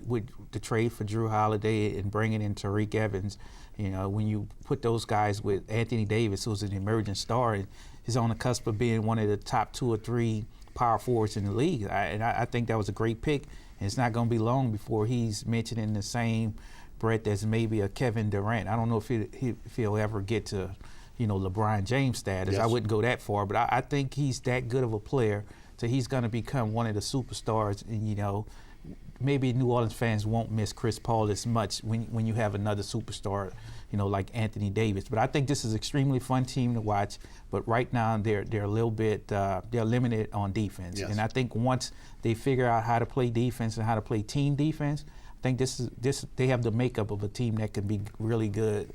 with the trade for Drew Holiday and bringing in Tariq Evans. When you put those guys with Anthony Davis, who's an emerging star, and is on the cusp of being one of the top 2 or 3 power forwards in the league. I think that was a great pick. And it's not going to be long before he's mentioned in the same breath as maybe a Kevin Durant. I don't know if he'll ever get to, LeBron James status. Yes. I wouldn't go that far, but I think he's that good of a player, so he's going to become one of the superstars. And maybe New Orleans fans won't miss Chris Paul as much when you have another superstar, like Anthony Davis. But I think this is an extremely fun team to watch. But right now they're a little bit they're limited on defense. Yes. And I think once they figure out how to play defense and how to play team defense, I think they have the makeup of a team that can be really good,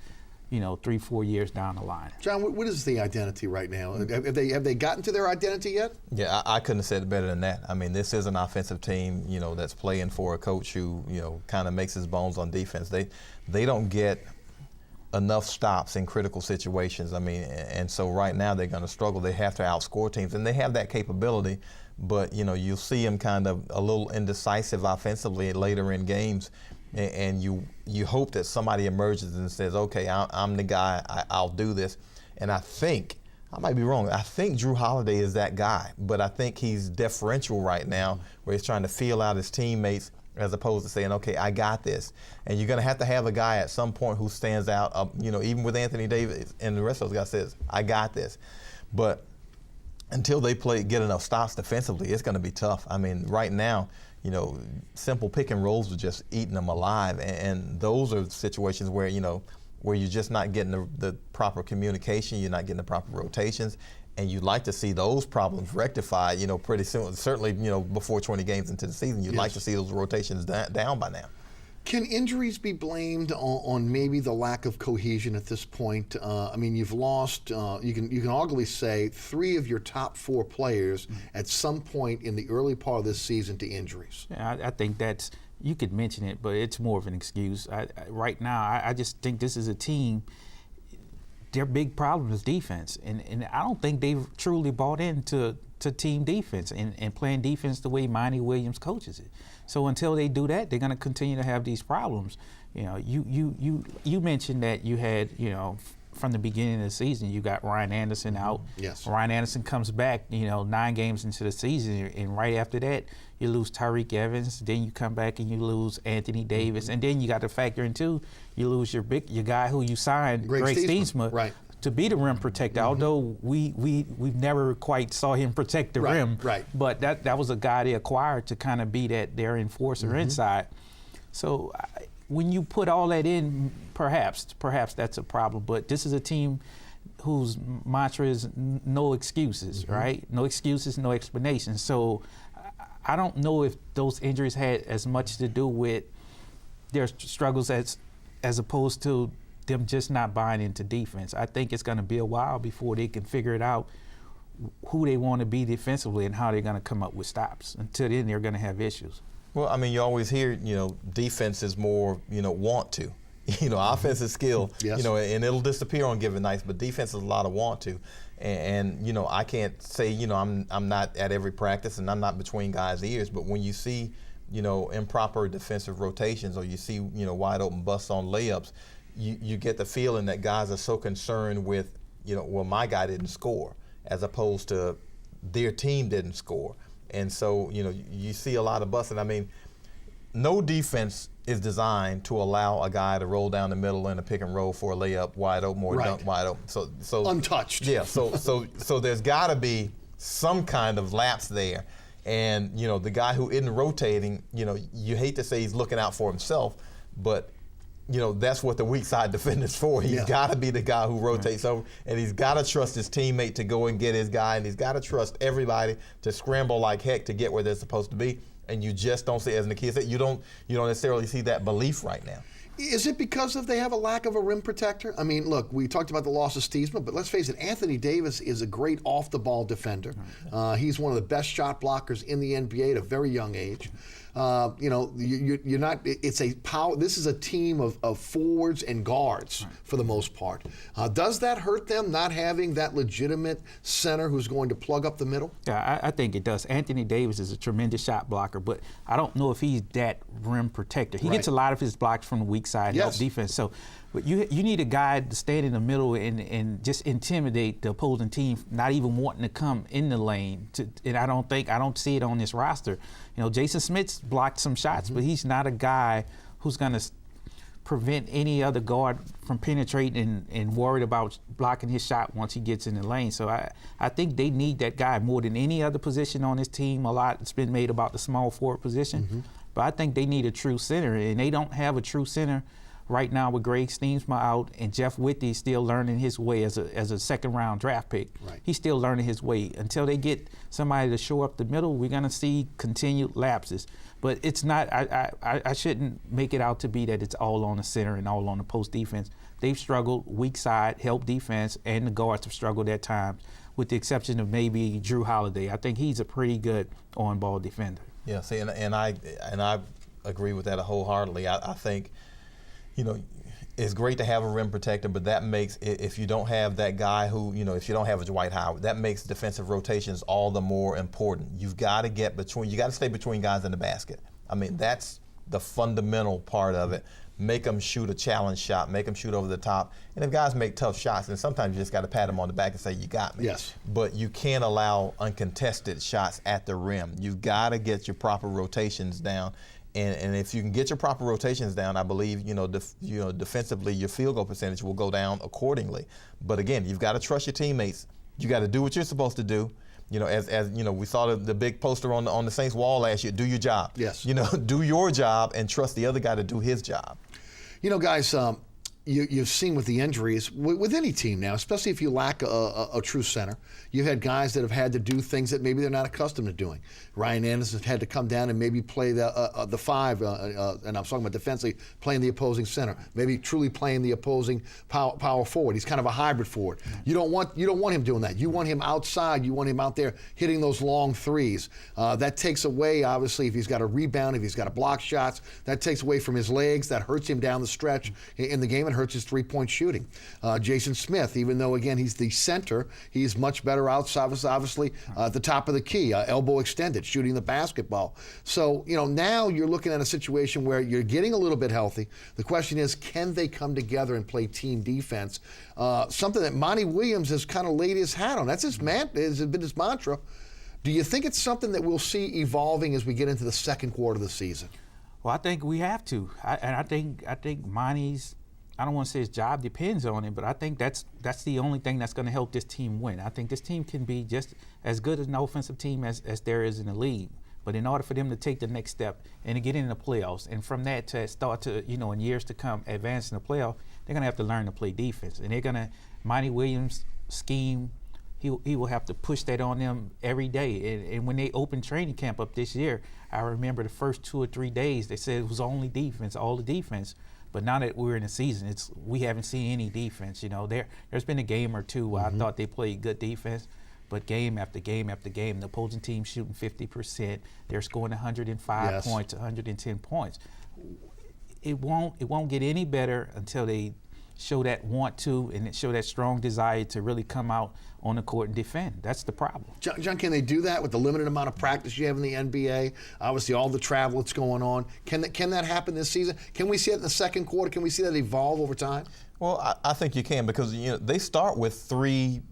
3-4 years down the line. John, what is the identity right now? Have they gotten to their identity yet? Yeah, I couldn't have said it better than that. I mean, this is an offensive team, that's playing for a coach who, kind of makes his bones on defense. They don't get enough stops in critical situations. I mean, and so right now they're going to struggle. They have to outscore teams, and they have that capability. But, you'll see them kind of a little indecisive offensively later in games. And you hope that somebody emerges and says, okay, I'm the guy, I'll do this. And I might be wrong, I think Drew Holiday is that guy, but I think he's deferential right now, where he's trying to feel out his teammates as opposed to saying, okay, I got this. And you're going to have a guy at some point who stands out, even with Anthony Davis and the rest of those guys says, I got this. But until they get enough stops defensively, it's going to be tough. I mean, right now, simple pick and rolls are just eating them alive, and those are situations where where you're just not getting the proper communication, you're not getting the proper rotations, and you'd like to see those problems rectified, pretty soon. Certainly, before 20 games into the season, you'd like to see those rotations down by now. Can injuries be blamed on maybe the lack of cohesion at this point? I mean, you've lost, you can arguably say 3 of your top 4 players at some point in the early part of this season to injuries. Yeah, I think you could mention it, but it's more of an excuse. Right now, I just think this is a team, their big problem is defense. And I don't think they've truly bought into team defense and playing defense the way Monty Williams coaches it. So until they do that, they're going to continue to have these problems. You mentioned that you had, from the beginning of the season, you got Ryan Anderson out. Yes. Ryan Anderson comes back, 9 games into the season, and right after that, you lose Tariq Evans. Then you come back and you lose Anthony Davis, and then you got to factor in too, you lose your guy who you signed, Greg Steensma, right, to be the rim protector. Although we've never quite saw him protect the rim, right. But that was a guy they acquired to kind of be their enforcer inside. So when you put all that in, perhaps that's a problem. But this is a team whose mantra is no excuses, right? No excuses, no explanations. So I don't know if those injuries had as much to do with their struggles as opposed to them just not buying into defense. I think it's going to be a while before they can figure it out who they want to be defensively and how they're going to come up with stops. Until then, they're going to have issues. Well, I mean, you always hear, defense is more, want to. Offense is skill, Yes. And it'll disappear on given nights, but defense is a lot of want to. And I can't say, I'm not at every practice and I'm not between guys' ears, but when you see, improper defensive rotations or you see, wide open busts on layups, you get the feeling that guys are so concerned with, well, my guy didn't score, as opposed to their team didn't score. And so, you see a lot of busting. I mean, no defense is designed to allow a guy to roll down the middle in a pick and roll for a layup wide open or a dunk wide open. So untouched. Yeah. So there's got to be some kind of lapse there. And the guy who isn't rotating, you hate to say he's looking out for himself, but that's what the weak side defender's for. He's got to be the guy who rotates over, and he's got to trust his teammate to go and get his guy, and he's got to trust everybody to scramble like heck to get where they're supposed to be. And you just don't see, as Nakia said, you don't necessarily see that belief right now. Is it because they have a lack of a rim protector? I mean, look, we talked about the loss of Stiesma, but let's face it, Anthony Davis is a great off-the-ball defender. He's one of the best shot blockers in the NBA at a very young age. You're not. It's a power. This is a team of forwards and guards for the most part. Does that hurt them not having that legitimate center who's going to plug up the middle? Yeah, I think it does. Anthony Davis is a tremendous shot blocker, but I don't know if he's that rim protector. He gets a lot of his blocks from the weak side help defense. So, but you need a guy to stand in the middle and just intimidate the opposing team, not even wanting to come in the lane. And I don't see it on this roster. Jason Smith's blocked some shots, but he's not a guy who's going to prevent any other guard from penetrating and worried about blocking his shot once he gets in the lane. So I think they need that guy more than any other position on this team. A lot has been made about the small forward position, but I think they need a true center, and they don't have a true center right now with Greg Steensma out and Jeff Whitty still learning his way as a second-round draft pick. He's still learning his way. Until they get somebody to show up the middle, we're going to see continued lapses. But it's not. I shouldn't make it out to be that it's all on the center and all on the post defense. They've struggled weak side, help defense, and the guards have struggled at times, with the exception of maybe Drew Holiday. I think he's a pretty good on-ball defender. Yeah, see, and I agree with that wholeheartedly. I think, it's great to have a rim protector, but that makes, if you don't have that guy who, if you don't have a Dwight Howard, that makes defensive rotations all the more important. You've got to you got to stay between guys in the basket. I mean, that's the fundamental part of it. Make them shoot a challenge shot, make them shoot over the top. And if guys make tough shots, then sometimes you just got to pat them on the back and say, you got me. Yes. But you can't allow uncontested shots at the rim. You've got to get your proper rotations down. And if you can get your proper rotations down, I believe, defensively, your field goal percentage will go down accordingly. But again, you've got to trust your teammates. You got to do what you're supposed to do. As we saw the big poster on the Saints wall last year, do your job. Yes. Do your job and trust the other guy to do his job. Guys, you've seen with the injuries, with any team now, especially if you lack a true center, you've had guys that have had to do things that maybe they're not accustomed to doing. Ryan Anderson had to come down and maybe play the five, and I'm talking about defensively, playing the opposing center, maybe truly playing the opposing power forward. He's kind of a hybrid forward. You don't want him doing that. You want him outside. You want him out there hitting those long threes. That takes away, obviously, if he's got a rebound, if he's got to block shots, that takes away from his legs. That hurts him down the stretch in the game and hurts his three-point shooting. Jason Smith, even though, again, he's the center, he's much better outside, obviously, at the top of the key, elbow extended, shooting the basketball. So, now you're looking at a situation where you're getting a little bit healthy. The question is, can they come together and play team defense? Something that Monty Williams has kind of laid his hat on. That's has been his mantra. Do you think it's something that we'll see evolving as we get into the second quarter of the season? Well, I think we have to. I think Monty's, I don't want to say his job depends on it, but I think that's the only thing that's going to help this team win. I think this team can be just as good an offensive team as there is in the league. But in order for them to take the next step and to get in the playoffs, and from that to start to, in years to come, advance in the playoff, they're going to have to learn to play defense. And Monty Williams' scheme, he will have to push that on them every day. And when they opened training camp up this year, I remember the first 2 or 3 days they said it was only defense, all the defense. But now that we're in the season, we haven't seen any defense. You know, there's been a game or two where I thought they played good defense, but game after game after game, the opposing team shooting 50%, they're scoring 105 points, 110 points. It won't get any better until they show that want to and show that strong desire to really come out on the court and defend. That's the problem. John, can they do that with the limited amount of practice you have in the NBA? Obviously, all the travel that's going on. Can that happen this season? Can we see it in the second quarter? Can we see that evolve over time? Well, I think you can, because they start with 3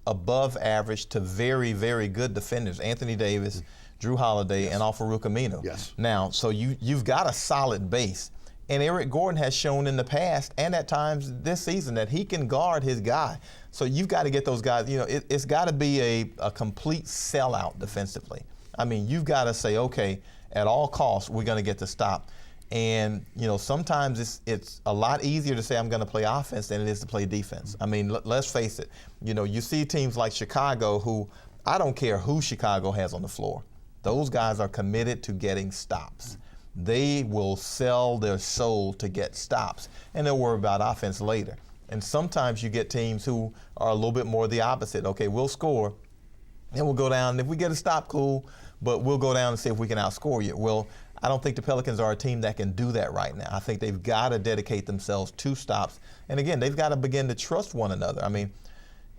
above average to very, very good defenders: Anthony Davis, Drew Holiday, and Al-Farouq Aminu. Yes. Now, so you've got a solid base. And Eric Gordon has shown in the past and at times this season that he can guard his guy. So you've got to get those guys, it's got to be a complete sellout defensively. I mean, you've got to say, okay, at all costs, we're going to get to stop. And, sometimes it's a lot easier to say I'm going to play offense than it is to play defense. I mean, let's face it. You see teams like Chicago, who I don't care who Chicago has on the floor. Those guys are committed to getting stops. They will sell their soul to get stops, and they'll worry about offense later. And sometimes you get teams who are a little bit more the opposite. Okay, we'll score, and we'll go down. If we get a stop, cool, but we'll go down and see if we can outscore you. Well, I don't think the Pelicans are a team that can do that right now. I think they've got to dedicate themselves to stops. And again, they've got to begin to trust one another. I mean,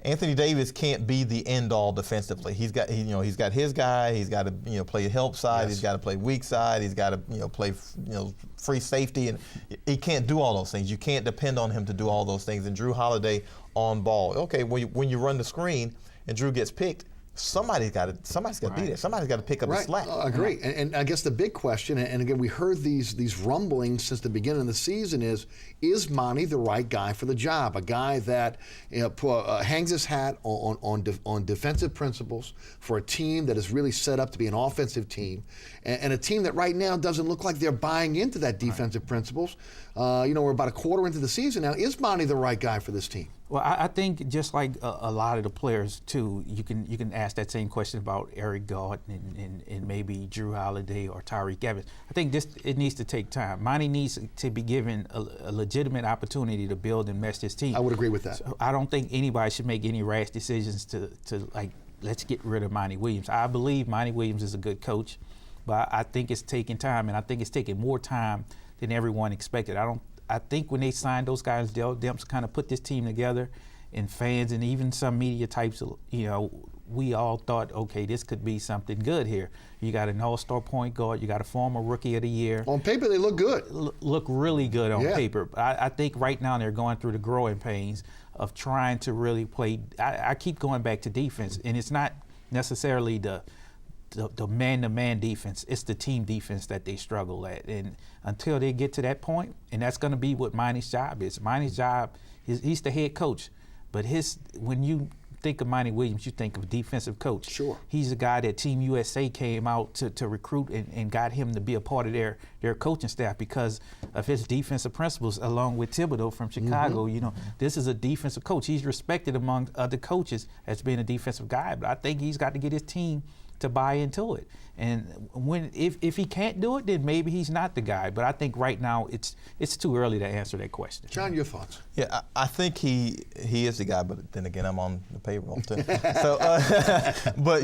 Anthony Davis can't be the end-all defensively. He's got his guy. He's got to play help side. Yes. He's got to play weak side. He's got to play free safety, and he can't do all those things. You can't depend on him to do all those things. And Drew Holiday on ball. Okay, when you run the screen and Drew gets picked, somebody's got to be there. Somebody's got to pick up the slack. I agree. And I guess the big question, and again, we heard these rumblings since the beginning of the season, is Monty the right guy for the job? A guy that hangs his hat on defensive principles for a team that is really set up to be an offensive team, and a team that right now doesn't look like they're buying into that defensive principles. We're about a quarter into the season now. Is Monty the right guy for this team? Well, I think just like a lot of the players too, you can ask that same question about Eric Gordon and maybe Drew Holiday or Tyreke Evans. I think it needs to take time. Monty needs to be given a legitimate opportunity to build and mesh this team. I would agree with that. So I don't think anybody should make any rash decisions to let's get rid of Monty Williams. I believe Monty Williams is a good coach, but I think it's taking time, and I think it's taking more time than everyone expected. I think when they signed those guys, Dell Demps kind of put this team together, and fans and even some media types, we all thought, okay, this could be something good here. You got an all-star point guard. You got a former rookie of the year. On paper, they look good. Look really good on paper. But I think right now they're going through the growing pains of trying to really play. I keep going back to defense, and it's not necessarily the man-to-man defense. It's the team defense that they struggle at. And until they get to that point, and that's going to be what Monty's job is. Monty's job, he's the head coach. But when you think of Monty Williams, you think of defensive coach. Sure. He's a guy that Team USA came out to recruit and got him to be a part of their coaching staff because of his defensive principles, along with Thibodeau from Chicago. This is a defensive coach. He's respected among other coaches as being a defensive guy, but I think he's got to get his team to buy into it. And if he can't do it, then maybe he's not the guy. But I think right now it's too early to answer that question. John, your thoughts? Yeah, I think he is the guy, but then again, I'm on the payroll too. So, but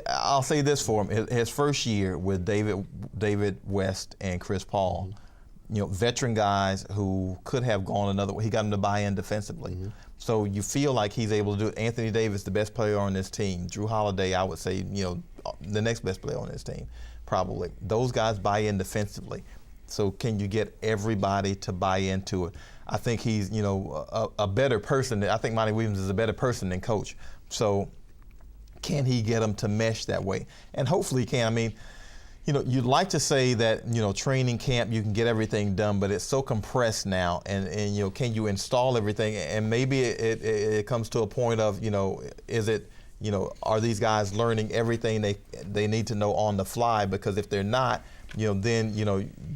I'll say this for him: his first year with David West and Chris Paul, veteran guys who could have gone another way. He got them to buy in defensively. Mm-hmm. So you feel like he's able to do it. Anthony Davis, the best player on this team. Drew Holiday, I would say, the next best player on this team, probably. Those guys buy in defensively. So can you get everybody to buy into it? I think he's, a better person. I think Monty Williams is a better person than coach. So can he get them to mesh that way? And hopefully he can. I mean, you'd like to say that, training camp, you can get everything done, but it's so compressed now. And can you install everything? And maybe it comes to a point of, is it, are these guys learning everything they need to know on the fly? Because if they're not, then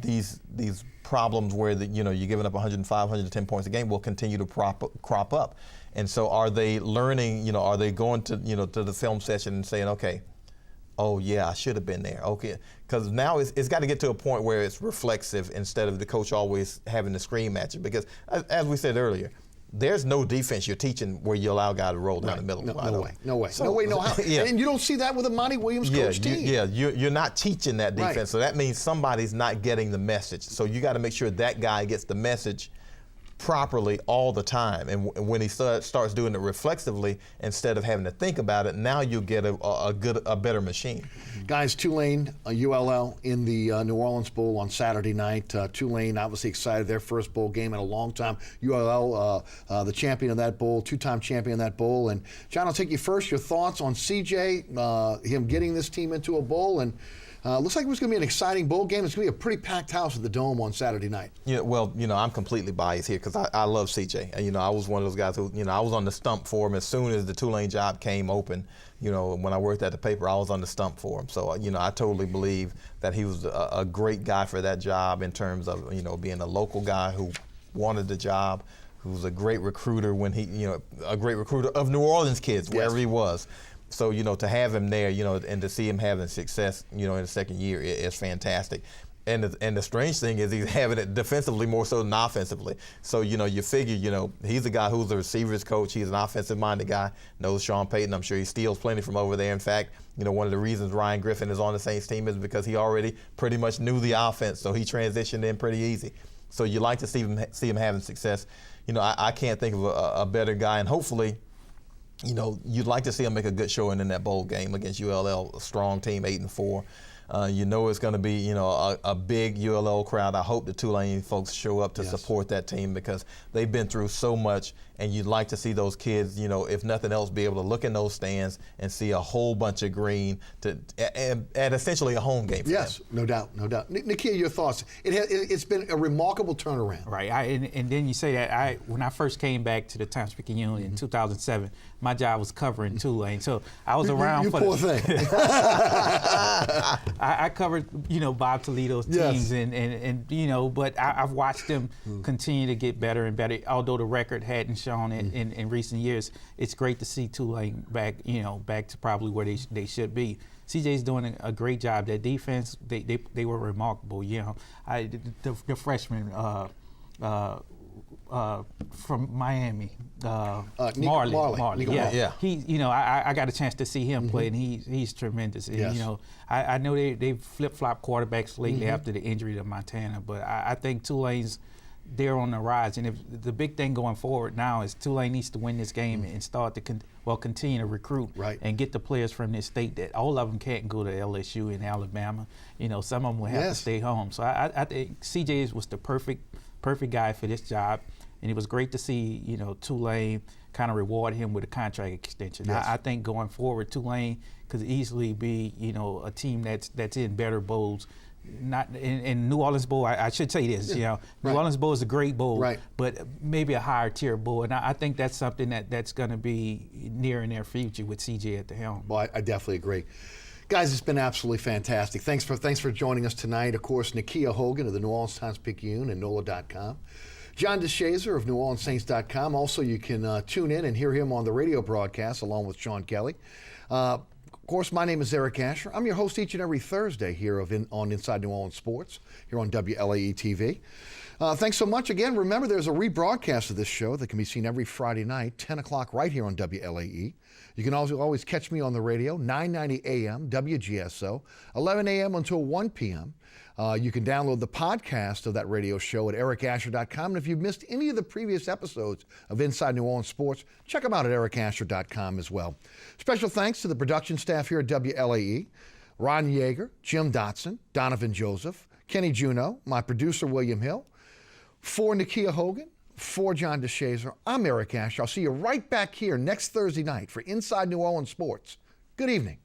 these problems where you're giving up 105, 110 points a game will continue to crop up. And so are they learning, are they going to, to the film session and saying, okay, oh yeah, I should have been there. Okay, because now it's got to get to a point where it's reflexive instead of the coach always having to scream at you. Because as we said earlier, there's no defense you're teaching where you allow a guy to roll down the middle. No way, no how. Yeah. And you don't see that with a Monty Williams coach team. You're not teaching that defense, Right. so that means somebody's not getting the message. So you got to make sure that guy gets the message properly all the time. And when he starts doing it reflexively instead of having to think about it, now you get a better machine. Guys, Tulane, ULL in the New Orleans Bowl on Saturday night. Tulane obviously excited, their first bowl game in a long time. ULL, the champion of that bowl, two-time champion of that bowl. And John, I'll take you first. Your thoughts on CJ, him getting this team into a bowl, and looks like it was going to be an exciting bowl game. It's going to be a pretty packed house at the Dome on Saturday night. Yeah, well, I'm completely biased here because I love CJ. And, I was one of those guys who, I was on the stump for him as soon as the Tulane job came open. When I worked at the paper, I was on the stump for him. So, I totally believe that he was a great guy for that job in terms of, being a local guy who wanted the job, who's a great recruiter when a great recruiter of New Orleans kids, wherever he was. So, to have him there, and to see him having success, in the second year is fantastic. And the strange thing is he's having it defensively more so than offensively. So, you figure, he's a guy who's a receivers coach. He's an offensive-minded guy, knows Sean Payton. I'm sure he steals plenty from over there. In fact, one of the reasons Ryan Griffin is on the Saints team is because he already pretty much knew the offense, so he transitioned in pretty easy. So you like to see him having success. I can't think of a better guy, and hopefully, you'd like to see him make a good showing in that bowl game against ULL, a strong team, 8-4. It's going to be, a big ULL crowd. I hope the Tulane folks show up to support that team because they've been through so much, and you'd like to see those kids, if nothing else, be able to look in those stands and see a whole bunch of green at essentially a home game for them. No doubt. Nakia, your thoughts? It's been a remarkable turnaround. Right, and then you say that when I first came back to the Times-Picayune in 2007, my job was covering Tulane, so I was around you for poor thing. I covered, Bob Toledo's teams, and but I've watched them continue to get better and better. Although the record hadn't shown it in recent years, it's great to see Tulane back, back to probably where they should be. CJ's doing a great job. Their defense, they were remarkable. The freshman from Miami, Marley. Yeah. He, I got a chance to see him play, and he's tremendous. Yes. And, I know they flip-flop quarterbacks lately after the injury to Montana, but I think Tulane's they're on the rise. And if the big thing going forward now is Tulane needs to win this game and start to continue to recruit and get the players from this state that all of them can't go to LSU and Alabama. Some of them will have to stay home. So I think CJ was the perfect guy for this job, and it was great to see Tulane kind of reward him with a contract extension. Yes. I think going forward, Tulane could easily be a team that's in better bowls. Not in New Orleans Bowl. I should say this. New Orleans Bowl is a great bowl, but maybe a higher tier bowl, and I think that's something that's going to be near in their future with CJ at the helm. Well, I definitely agree. Guys, it's been absolutely fantastic. Thanks for joining us tonight. Of course, Nakia Hogan of the New Orleans Times-Picayune and NOLA.com. John DeSazier of NewOrleansSaints.com. Also, you can tune in and hear him on the radio broadcast along with Sean Kelly. Of course, my name is Eric Asher. I'm your host each and every Thursday here on Inside New Orleans Sports here on WLAE TV. Thanks so much. Again, remember there's a rebroadcast of this show that can be seen every Friday night, 10 o'clock right here on WLAE. You can also always catch me on the radio, 9:90 a.m., WGSO, 11 a.m. until 1 p.m. You can download the podcast of that radio show at ericasher.com. And if you've missed any of the previous episodes of Inside New Orleans Sports, check them out at ericasher.com as well. Special thanks to the production staff here at WLAE, Ron Yeager, Jim Dotson, Donovan Joseph, Kenny Juno, my producer, William Hill. For Nakia Hogan, for John DeSazier, I'm Eric Asher. I'll see you right back here next Thursday night for Inside New Orleans Sports. Good evening.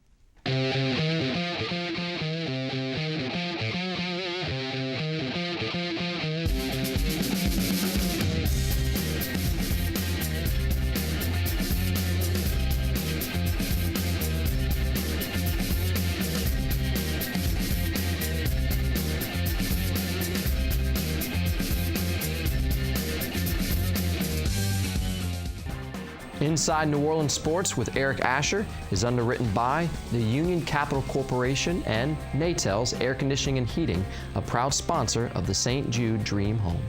Inside New Orleans Sports with Eric Asher is underwritten by the Union Capital Corporation and Natel's Air Conditioning and Heating, a proud sponsor of the St. Jude Dream Home.